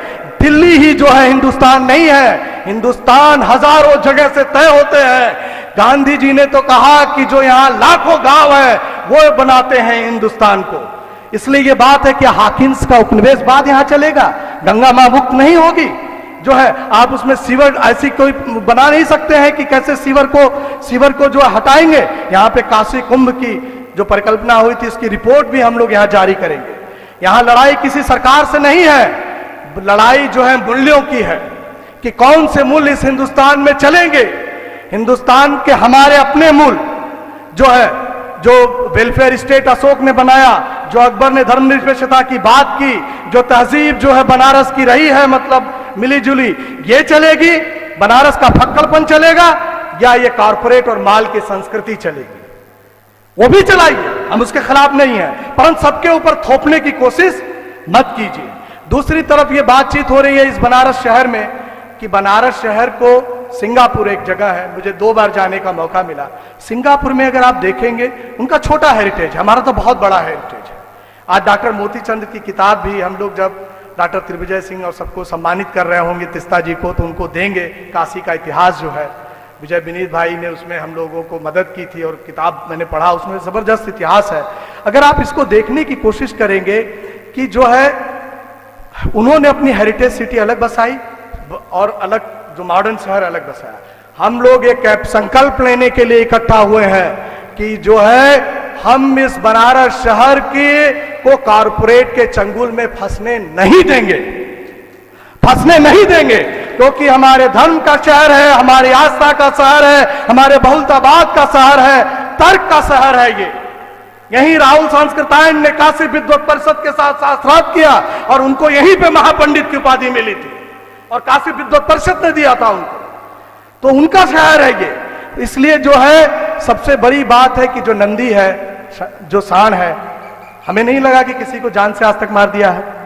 दिल्ली ही जो है हिंदुस्तान नहीं है। हिंदुस्तान हजारों जगह से तय होते हैं। गांधी जी ने तो कहा कि जो यहाँ लाखों गांव है वो बनाते हैं हिंदुस्तान को। इसलिए ये बात है कि हाकिन्स का उपनिवेशवाद यहाँ चलेगा, गंगा मां मुक्त नहीं होगी। जो है आप उसमें सीवर ऐसी कोई बना नहीं सकते हैं कि कैसे सीवर को जो हटाएंगे। यहाँ पे काशी कुंभ की जो परिकल्पना हुई थी उसकी रिपोर्ट भी हम लोग यहाँ जारी करेंगे। यहाँ लड़ाई किसी सरकार से नहीं है, लड़ाई जो है मूल्यों की है कि कौन से मूल्य इस हिंदुस्तान में चलेंगे। हिंदुस्तान के हमारे अपने मूल्य जो है, जो वेलफेयर स्टेट अशोक ने बनाया, जो अकबर ने धर्मनिरपेक्षता की बात की, जो तहजीब जो है बनारस की रही है, मतलब मिली जुली, ये चलेगी? बनारस का फक्कड़पन चलेगा या ये कारपोरेट और माल की संस्कृति चलेगी? वो भी चलाइए, हम उसके खिलाफ नहीं है, परंतु सबके ऊपर थोपने की कोशिश मत कीजिए। दूसरी तरफ ये बातचीत हो रही है इस बनारस शहर में कि बनारस शहर को सिंगापुर एक जगह है, मुझे 2 बार जाने का मौका मिला। सिंगापुर में अगर आप देखेंगे उनका छोटा हेरिटेज है, हमारा तो बहुत बड़ा हेरिटेज है। आज डॉक्टर मोतीचंद की किताब भी हम लोग जब डॉक्टर त्रिविजय सिंह और सबको सम्मानित कर रहे होंगे, तिस्ता जी को, तो उनको देंगे। काशी का इतिहास जो है, विजय विनीत भाई ने उसमें हम लोगों को मदद की थी और किताब मैंने पढ़ा, उसमें जबरदस्त इतिहास है। अगर आप इसको देखने की कोशिश करेंगे कि जो है उन्होंने अपनी हेरिटेज सिटी अलग बसाई और अलग जो मॉडर्न शहर अलग बसाया। हम लोग एक संकल्प लेने के लिए इकट्ठा हुए हैं कि जो है हम इस बनारस शहर को कारपोरेट के चंगुल में फंसने नहीं देंगे, क्योंकि हमारे धर्म का शहर है, हमारी आस्था का शहर है, हमारे बहुलतावाद का शहर है, तर्क का शहर है ये। यही राहुल संस्कृतायन ने काशी विद्वत परिषद के साथ शास्त्रार्थ किया और उनको यहीं पे महापंडित की उपाधि मिली थी और काशी विद्वत परिषद ने दिया था उनको, तो उनका शहर है ये। इसलिए जो है सबसे बड़ी बात है कि जो नंदी है, जो शान है, हमें नहीं लगा कि किसी को जान से आज तक मार दिया है।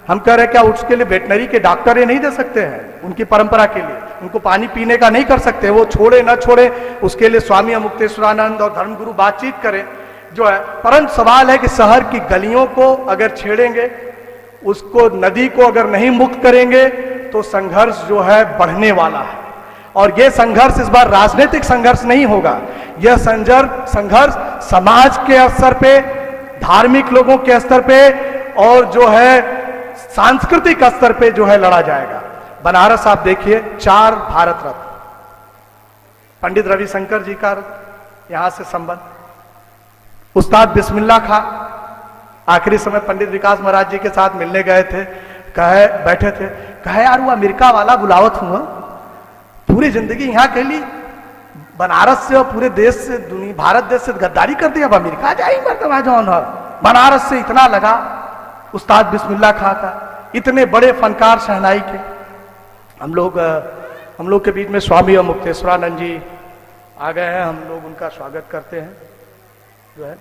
हम कह रहे हैं क्या उसके लिए वेटनरी के डॉक्टर ये नहीं दे सकते हैं उनकी परंपरा के लिए, उनको पानी पीने का नहीं कर सकते, वो छोड़े ना छोड़े उसके लिए स्वामी अमुक्तेश्वरानंद और धर्मगुरु बातचीत करें जो है। परंतु सवाल है कि शहर की गलियों को अगर छेड़ेंगे, उसको नदी को अगर नहीं मुक्त करेंगे तो संघर्ष जो है बढ़ने वाला है। और यह संघर्ष इस बार राजनीतिक संघर्ष नहीं होगा, यह संघर्ष समाज के स्तर पे, धार्मिक लोगों के स्तर पे और जो है सांस्कृतिक स्तर पे जो है लड़ा जाएगा। बनारस आप देखिए 4 भारत रत्न, पंडित रविशंकर जी का यहां से संबंध, उस्ताद बिस्मिल्लाह खां आखिरी समय पंडित विकास महाराज जी के साथ मिलने गए थे, कहे बैठे थे, कहे यार वो अमेरिका वाला बुलावत हुआ, पूरी जिंदगी यहां के लिए बनारस से और पूरे देश से, दुनिया भारत देश से गद्दारी कर दी, अब अमेरिका जाए मरतबा जौन है। बनारस से इतना लगा उस्ताद बिस्मिल्लाह खां का, इतने बड़े फनकार शहनाई के। हम लोग के बीच में स्वामी अमुक्तेश्वरानंद जी आ गए हैं, हम लोग उनका स्वागत करते हैं जो है।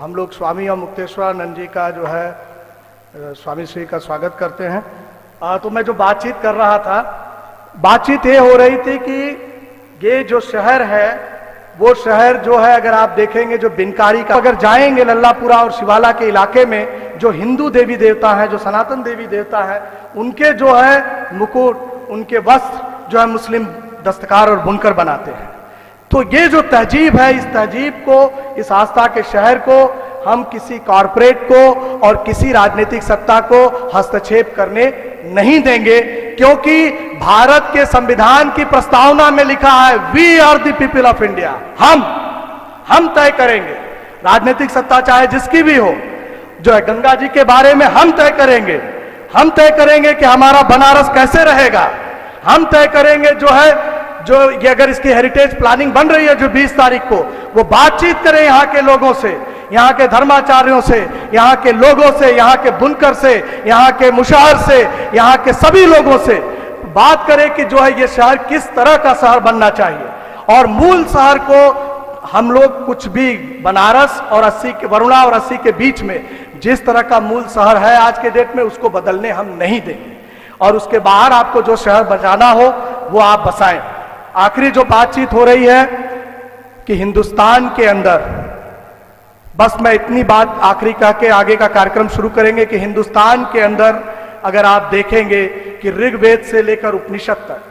हम लोग स्वामी अमुक्तेश्वरानंद जी का जो है स्वामी श्री का स्वागत करते हैं। तो मैं जो बातचीत कर रहा था, बातचीत ये हो रही थी कि ये जो शहर है वो शहर जो है अगर आप देखेंगे जो बिनकारी का, अगर जाएंगे लल्लापुरा और शिवाला के इलाके में जो हिंदू देवी देवता है, जो सनातन देवी देवता है, उनके जो है मुकुट, उनके वस्त्र जो है मुस्लिम दस्तकार और बुनकर बनाते हैं। तो ये जो तहजीब है, इस तहजीब को, इस आस्था के शहर को हम किसी कॉरपोरेट को और किसी राजनीतिक सत्ता को हस्तक्षेप करने नहीं देंगे, क्योंकि भारत के संविधान की प्रस्तावना में लिखा है we are the people of India. हम तय करेंगे, राजनीतिक सत्ता चाहे जिसकी भी हो, जो है गंगा जी के बारे में हम तय करेंगे। हम तय करेंगे कि हमारा बनारस कैसे रहेगा। हम तय करेंगे जो है, जो ये अगर इसकी हेरिटेज प्लानिंग बन रही है जो 20 तारीख को, वो बातचीत करें यहाँ के लोगों से, यहाँ के धर्माचार्यों से, यहाँ के लोगों से, यहाँ के बुनकर से, यहाँ के मुशाहिर से, यहाँ के सभी लोगों से बात करें कि जो है ये शहर किस तरह का शहर बनना चाहिए। और मूल शहर को हम लोग कुछ भी बनारस और 80 के वरुणा और 80 के बीच में जिस तरह का मूल शहर है आज के डेट में, उसको बदलने हम नहीं देंगे। और उसके बाहर आपको जो शहर बचाना हो वो आप बसाएं। आखिरी जो बातचीत हो रही है कि हिंदुस्तान के अंदर, बस मैं इतनी बात आखिरी कह के आगे का कार्यक्रम शुरू करेंगे कि हिंदुस्तान के अंदर अगर आप देखेंगे कि ऋग्वेद से लेकर उपनिषद तक,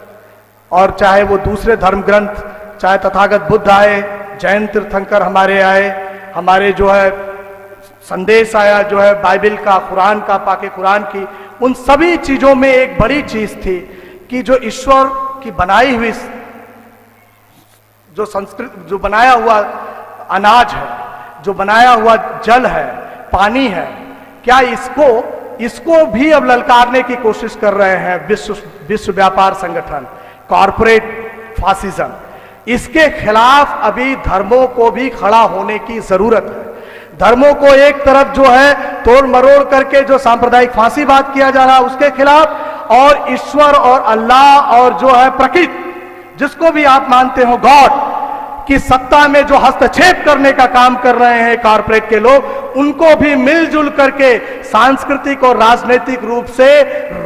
और चाहे वो दूसरे धर्म ग्रंथ, चाहे तथागत बुद्ध आए, जैन तीर्थंकर हमारे आए, हमारे जो है संदेश आया जो है बाइबल का, कुरान का, पाके कुरान की, उन सभी चीजों में एक बड़ी चीज थी कि जो ईश्वर की बनाई हुई जो संस्कृत, जो बनाया हुआ अनाज है, जो बनाया हुआ जल है, पानी है, क्या इसको भी अब ललकारने की कोशिश कर रहे हैं विश्व व्यापार संगठन, कॉरपोरेट फासिज्म। इसके खिलाफ अभी धर्मों को भी खड़ा होने की जरूरत है। धर्मों को एक तरफ जो है तोड़ मरोड़ करके जो सांप्रदायिक फांसीवाद किया जा रहा है उसके खिलाफ, और ईश्वर और अल्लाह और जो है प्रकृति, जिसको भी आप मानते हो गॉड की सत्ता में जो हस्तक्षेप करने का काम कर रहे हैं कॉरपोरेट के लोग, उनको भी मिलजुल करके सांस्कृतिक और राजनीतिक रूप से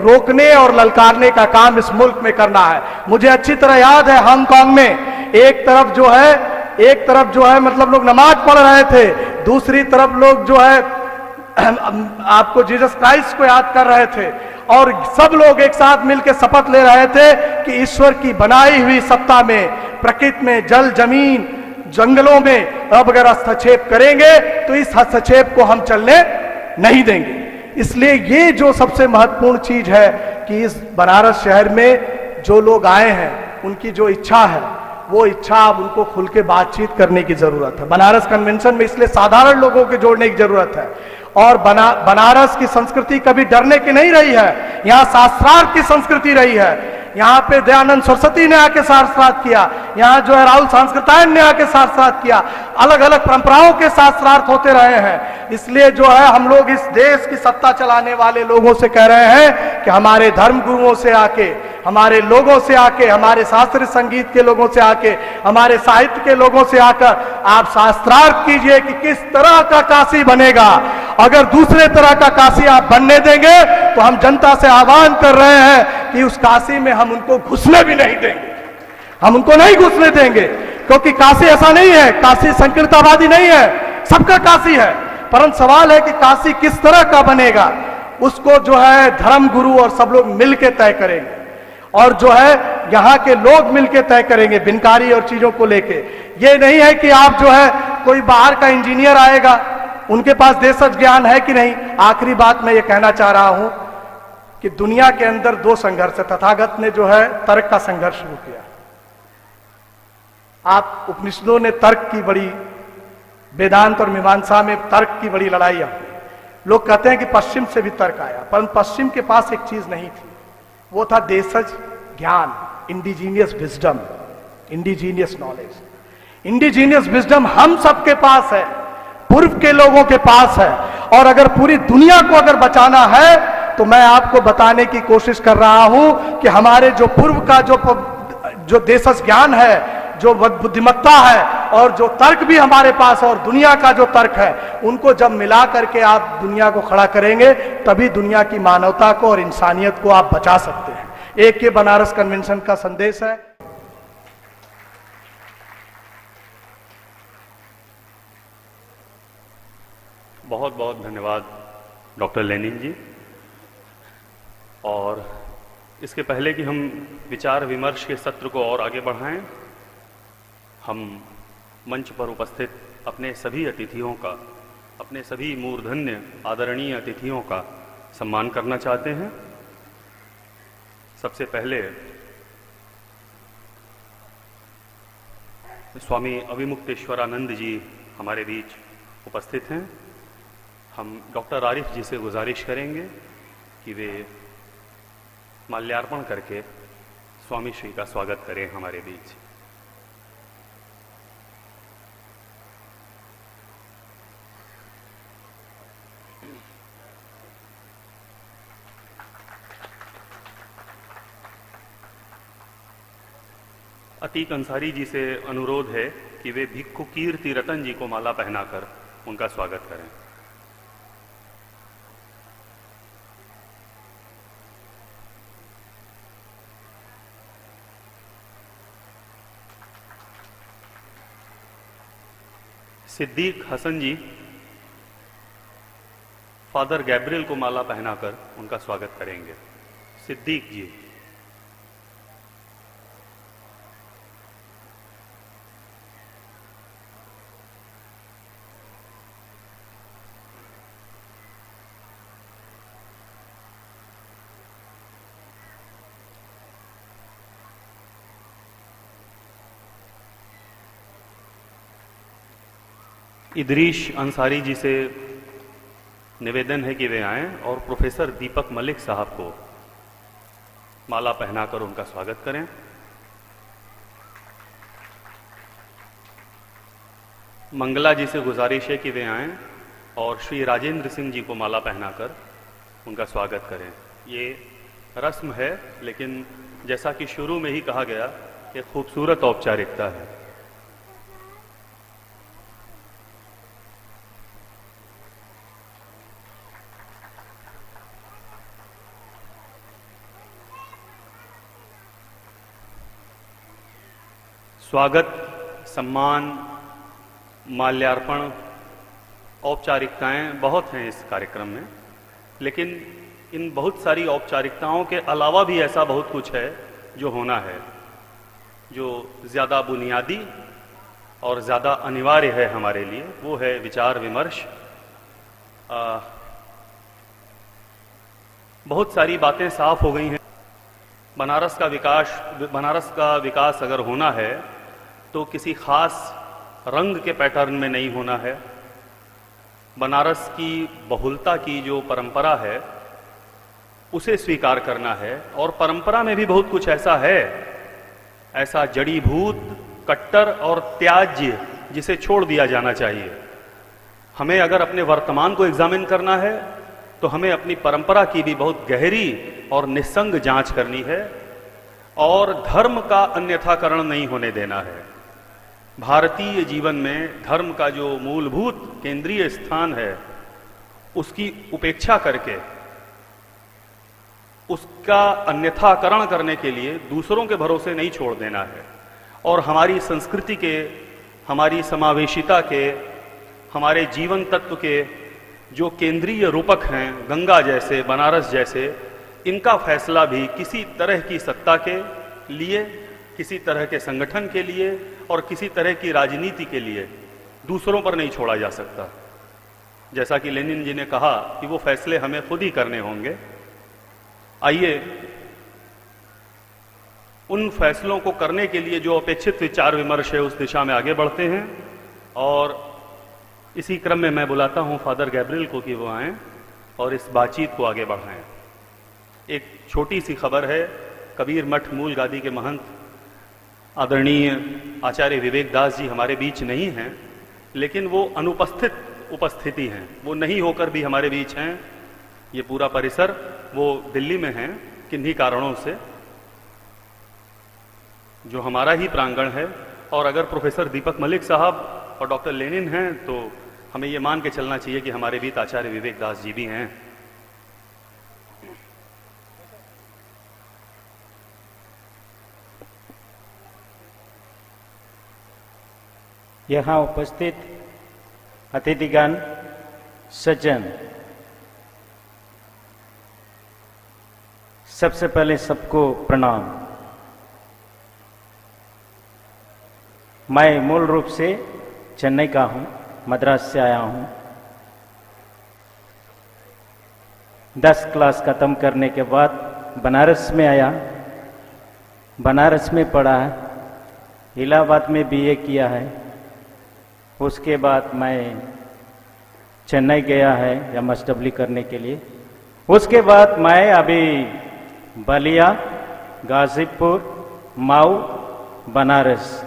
रोकने और ललकारने का काम इस मुल्क में करना है। मुझे अच्छी तरह याद है हांगकांग में एक तरफ जो है मतलब लोग नमाज पढ़ रहे थे, दूसरी तरफ लोग जो है आपको जीसस क्राइस्ट को याद कर रहे थे, और सब लोग एक साथ मिलकर शपथ ले रहे थे कि ईश्वर की बनाई हुई सत्ता में, प्रकृति में, जल जमीन जंगलों में अब अगर हस्तक्षेप करेंगे तो इस हस्तक्षेप को हम चलने नहीं देंगे। इसलिए ये जो सबसे महत्वपूर्ण चीज है कि इस बनारस शहर में जो लोग आए हैं उनकी जो इच्छा है, वो इच्छा अब उनको खुल के बातचीत करने की जरूरत है। बनारस कन्वेंशन में इसलिए साधारण लोगों के जोड़ने की जरूरत है। और बनारस की संस्कृति कभी डरने की नहीं रही है, यहाँ शास्त्रार्थ की संस्कृति रही है। यहाँ पे दयानंद सरस्वती ने आके शास्त्रार्थ किया, यहाँ जो है राहुल सांस्कृतायन ने आके शास्त्रार्थ किया, अलग अलग परंपराओं के शास्त्रार्थ होते रहे हैं। इसलिए जो है हम लोग इस देश की सत्ता चलाने वाले लोगों से कह रहे हैं कि हमारे धर्म गुरुओं से आके, हमारे लोगों से आके, हमारे शास्त्रीय संगीत के लोगों से आके, हमारे साहित्य के लोगों से आकर आप शास्त्रार्थ कीजिए कि किस तरह का काशी बनेगा। अगर दूसरे तरह का काशी आप बनने देंगे तो हम जनता से आह्वान कर रहे हैं कि उस काशी में हम उनको घुसने भी नहीं देंगे, हम उनको नहीं घुसने देंगे, क्योंकि काशी ऐसा नहीं है, काशी संकीर्णतावादी नहीं है, सबका काशी है। परंतु सवाल है कि काशी किस तरह का बनेगा, उसको जो है धर्म गुरु और सब लोग मिलकर तय करेंगे, और जो है यहाँ के लोग मिलकर तय करेंगे बिनकारी और चीजों को लेके। ये नहीं है कि आप जो है कोई बाहर का इंजीनियर आएगा, उनके पास देशज ज्ञान है कि नहीं। आखिरी बात मैं ये कहना चाह रहा हूं कि दुनिया के अंदर दो संघर्ष है। तथागत ने जो है तर्क का संघर्ष शुरू किया। आप उपनिषदों ने तर्क की बड़ी, वेदांत और मीमांसा में तर्क की बड़ी लड़ाई हुई। लोग कहते हैं कि पश्चिम से भी तर्क आया, परंतु पश्चिम के पास एक चीज नहीं थी, वो था देशज ज्ञान, indigenous wisdom, indigenous knowledge. Indigenous wisdom हम सबके पास है, पूर्व के लोगों के पास है। और अगर पूरी दुनिया को अगर बचाना है तो मैं आपको बताने की कोशिश कर रहा हूं कि हमारे जो पूर्व का जो देशज ज्ञान है, जो बुद्धिमत्ता है और जो तर्क भी हमारे पास है और दुनिया का जो तर्क है, उनको जब मिला करके आप दुनिया को खड़ा करेंगे तभी दुनिया की मानवता को और इंसानियत को आप बचा सकते हैं। एक ये बनारस कन्वेंशन का संदेश है। बहुत बहुत धन्यवाद डॉक्टर लेनिन जी। और इसके पहले कि हम विचार विमर्श के सत्र को और आगे बढ़ाएं, हम मंच पर उपस्थित अपने सभी अतिथियों का, अपने सभी मूर्धन्य आदरणीय अतिथियों का सम्मान करना चाहते हैं। सबसे पहले स्वामी अविमुक्तेश्वरानंद जी हमारे बीच उपस्थित हैं। हम डॉक्टर आरिफ जी से गुजारिश करेंगे कि वे माल्यार्पण करके स्वामी श्री का स्वागत करें हमारे बीच। अतीक अंसारी जी से अनुरोध है कि वे भिक्खु कीर्ति रतन जी को माला पहनाकर उनका स्वागत करें। सिद्दीक हसन जी फादर गैब्रियल को माला पहनाकर उनका स्वागत करेंगे। सिद्दीक जी। इदरीश अंसारी जी से निवेदन है कि वे आएं और प्रोफेसर दीपक मलिक साहब को माला पहनाकर उनका स्वागत करें। मंगला जी से गुजारिश है कि वे आएं और श्री राजेंद्र सिंह जी को माला पहनाकर उनका स्वागत करें। ये रस्म है, लेकिन जैसा कि शुरू में ही कहा गया, एक खूबसूरत औपचारिकता है। स्वागत, सम्मान, माल्यार्पण, औपचारिकताएं बहुत हैं इस कार्यक्रम में, लेकिन इन बहुत सारी औपचारिकताओं के अलावा भी ऐसा बहुत कुछ है जो होना है, जो ज़्यादा बुनियादी और ज़्यादा अनिवार्य है हमारे लिए। वो है विचार विमर्श। बहुत सारी बातें साफ हो गई हैं। बनारस का विकास अगर होना है तो किसी खास रंग के पैटर्न में नहीं होना है। बनारस की बहुलता की जो परंपरा है उसे स्वीकार करना है। और परंपरा में भी बहुत कुछ ऐसा है, ऐसा जड़ीभूत, कट्टर और त्याज्य जिसे छोड़ दिया जाना चाहिए। हमें अगर अपने वर्तमान को एग्जामिन करना है तो हमें अपनी परंपरा की भी बहुत गहरी और निस्संग जांच करनी है और धर्म का अन्यथाकरण नहीं होने देना है। भारतीय जीवन में धर्म का जो मूलभूत केंद्रीय स्थान है उसकी उपेक्षा करके उसका अन्यथाकरण करने के लिए दूसरों के भरोसे नहीं छोड़ देना है। और हमारी संस्कृति के, हमारी समावेशिता के, हमारे जीवन तत्व के जो केंद्रीय रूपक हैं, गंगा जैसे, बनारस जैसे, इनका फैसला भी किसी तरह की सत्ता के लिए, किसी तरह के संगठन के लिए और किसी तरह की राजनीति के लिए दूसरों पर नहीं छोड़ा जा सकता। जैसा कि लेनिन जी ने कहा कि वो फैसले हमें खुद ही करने होंगे। आइए उन फैसलों को करने के लिए जो अपेक्षित विचार विमर्श है उस दिशा में आगे बढ़ते हैं। और इसी क्रम में मैं बुलाता हूं फादर गैब्रियल को कि वो आएं और इस बातचीत को आगे बढ़ाएं। एक छोटी सी खबर है, कबीर मठ मूल गादी के महंत आदरणीय आचार्य विवेक दास जी हमारे बीच नहीं हैं, लेकिन वो अनुपस्थित उपस्थिति हैं, वो नहीं होकर भी हमारे बीच हैं। ये पूरा परिसर वो दिल्ली में हैं किन्हीं कारणों से, जो हमारा ही प्रांगण है। और अगर प्रोफेसर दीपक मलिक साहब और डॉक्टर लेनिन हैं तो हमें ये मान के चलना चाहिए कि हमारे बीच आचार्य विवेक दास जी भी हैं। यहाँ उपस्थित अतिथिगण, सज्जन, सबसे पहले सबको प्रणाम। मैं मूल रूप से चेन्नई का हूँ, मद्रास से आया हूँ। 10 क्लास खत्म करने के बाद बनारस में आया, बनारस में पढ़ा, इलाहाबाद में बीए किया है। उसके बाद मैं चेन्नई गया है MSW करने के लिए। उसके बाद मैं अभी बलिया, गाजीपुर, मऊ, बनारस,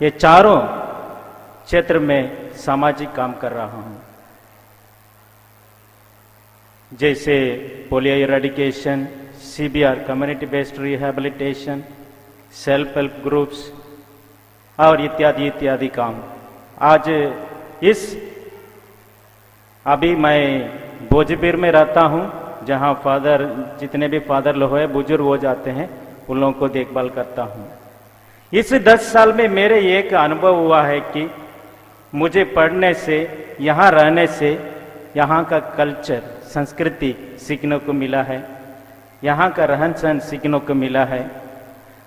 ये चारों क्षेत्र में सामाजिक काम कर रहा हूँ। जैसे polio eradication, CBR community based rehabilitation, self help groups और इत्यादि इत्यादि काम। आज अभी मैं भोजपुर में रहता हूँ, जहाँ फादर, जितने भी फादर लोग हैं बुजुर्ग हो जाते हैं, उन लोगों को देखभाल करता हूँ। इस 10 साल में मेरे एक अनुभव हुआ है कि मुझे पढ़ने से, यहाँ रहने से, यहाँ का कल्चर, संस्कृति सीखने को मिला है, यहाँ का रहन सहन सीखने को मिला है।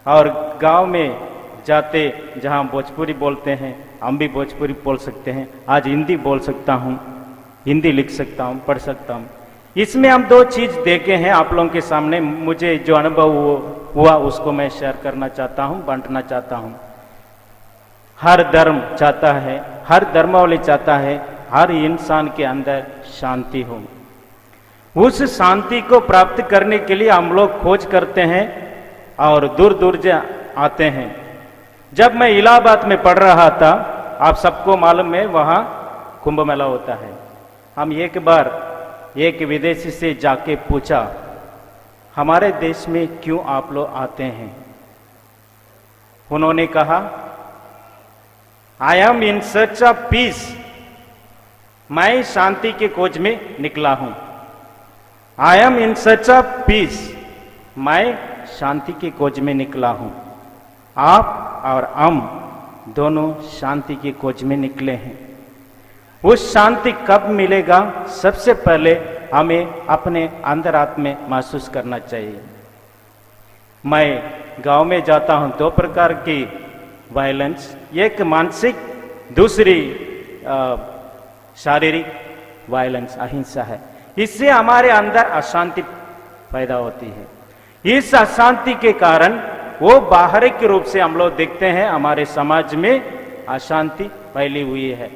और गांव में जाते जहाँ भोजपुरी बोलते हैं, हम भी भोजपुरी बोल सकते हैं। आज हिंदी बोल सकता हूँ, हिंदी लिख सकता हूँ, पढ़ सकता हूँ। इसमें हम 2 चीज़ देखे हैं आप लोगों के सामने। मुझे जो अनुभव हुआ उसको मैं शेयर करना चाहता हूँ, बांटना चाहता हूँ। हर धर्म चाहता है, हर धर्मावली चाहता है हर इंसान के अंदर शांति हो। उस शांति को प्राप्त करने के लिए हम लोग खोज करते हैं और दूर दूर से आते हैं। जब मैं इलाहाबाद में पढ़ रहा था, आप सबको मालूम है वहाँ कुंभ मेला होता है। हम एक बार एक विदेशी से जाके पूछा, हमारे देश में क्यों आप लोग आते हैं? उन्होंने कहा, I am in search of peace, मैं शांति के खोज में निकला हूं। I am in search of peace, मैं शांति की खोज में निकला हूं। आप और हम दोनों शांति की खोज में निकले हैं। उस शांति कब मिलेगा? सबसे पहले हमें अपने अंतरात्मा में महसूस करना चाहिए। मैं गांव में जाता हूं, 2 प्रकार की वायलेंस, एक मानसिक, दूसरी शारीरिक वायलेंस, अहिंसा है। इससे हमारे अंदर अशांति पैदा होती है। इस अशांति के कारण वो बाहरी के रूप से हम लोग देखते हैं, हमारे समाज में अशांति फैली हुई है।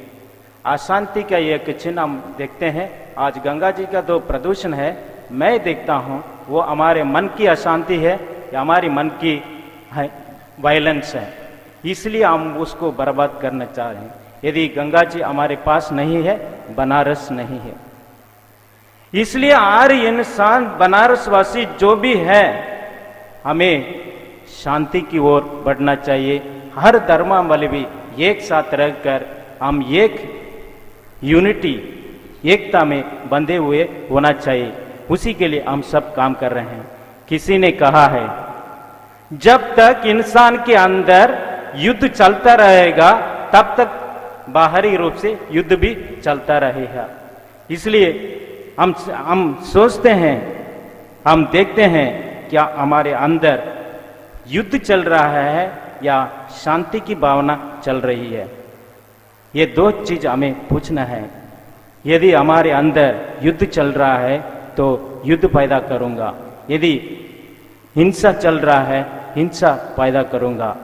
अशांति का एक चिन्ह हम देखते हैं। आज गंगा जी का जो प्रदूषण है, मैं देखता हूँ वो हमारे मन की अशांति है या हमारी मन की वायलेंस है, इसलिए हम उसको बर्बाद करना चाह रहे हैं। यदि गंगा जी हमारे पास नहीं है, बनारस नहीं है। इसलिए हर इंसान बनारसवासी जो भी है, हमें शांति की ओर बढ़ना चाहिए। हर धर्मावलंबी भी एक साथ रहकर हम एक यूनिटी, एकता में बंधे हुए होना चाहिए। उसी के लिए हम सब काम कर रहे हैं। किसी ने कहा है, जब तक इंसान के अंदर युद्ध चलता रहेगा तब तक बाहरी रूप से युद्ध भी चलता रहेगा। इसलिए हम सोचते हैं, हम देखते हैं क्या हमारे अंदर युद्ध चल रहा है या शांति की भावना चल रही है। ये दो चीज हमें पूछना है। यदि हमारे अंदर युद्ध चल रहा है तो युद्ध पैदा करूंगा, यदि हिंसा चल रहा है हिंसा पैदा करूंगा।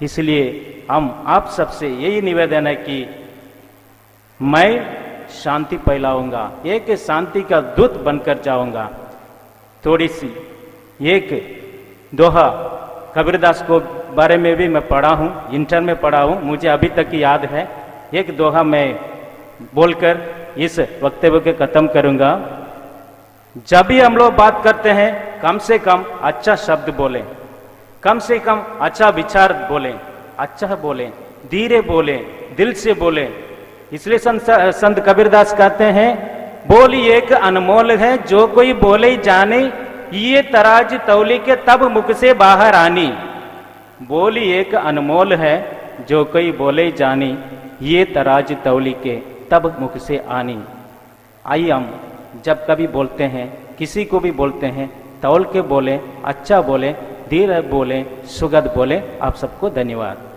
इसलिए हम आप सबसे यही निवेदन है कि मैं शांति फैलाऊंगा, एक शांति का दूत बनकर जाऊंगा। थोड़ी सी एक दोहा कबीरदास को बारे में भी मैं पढ़ा हूँ, इंटर में पढ़ा हूँ, मुझे अभी तक याद है। एक दोहा मैं बोलकर इस वक्तव्य के खत्म करूंगा। जब भी हम लोग बात करते हैं कम से कम अच्छा शब्द बोलें, कम से कम अच्छा विचार बोलें, अच्छा बोलें, धीरे बोलें, दिल से बोलें। इसलिए संत कबीरदास कहते हैं, बोली एक अनमोल है जो कोई बोले जाने, ये तराज तौली के तब मुख से बाहर आनी। बोली एक अनमोल है जो कोई बोले जानी, ये तराज तौली के तब मुख से आनी। आइए हम जब कभी बोलते हैं, किसी को भी बोलते हैं, तौल के बोलें, अच्छा बोलें, धीरे बोलें, सुगध बोलें। आप सबको धन्यवाद।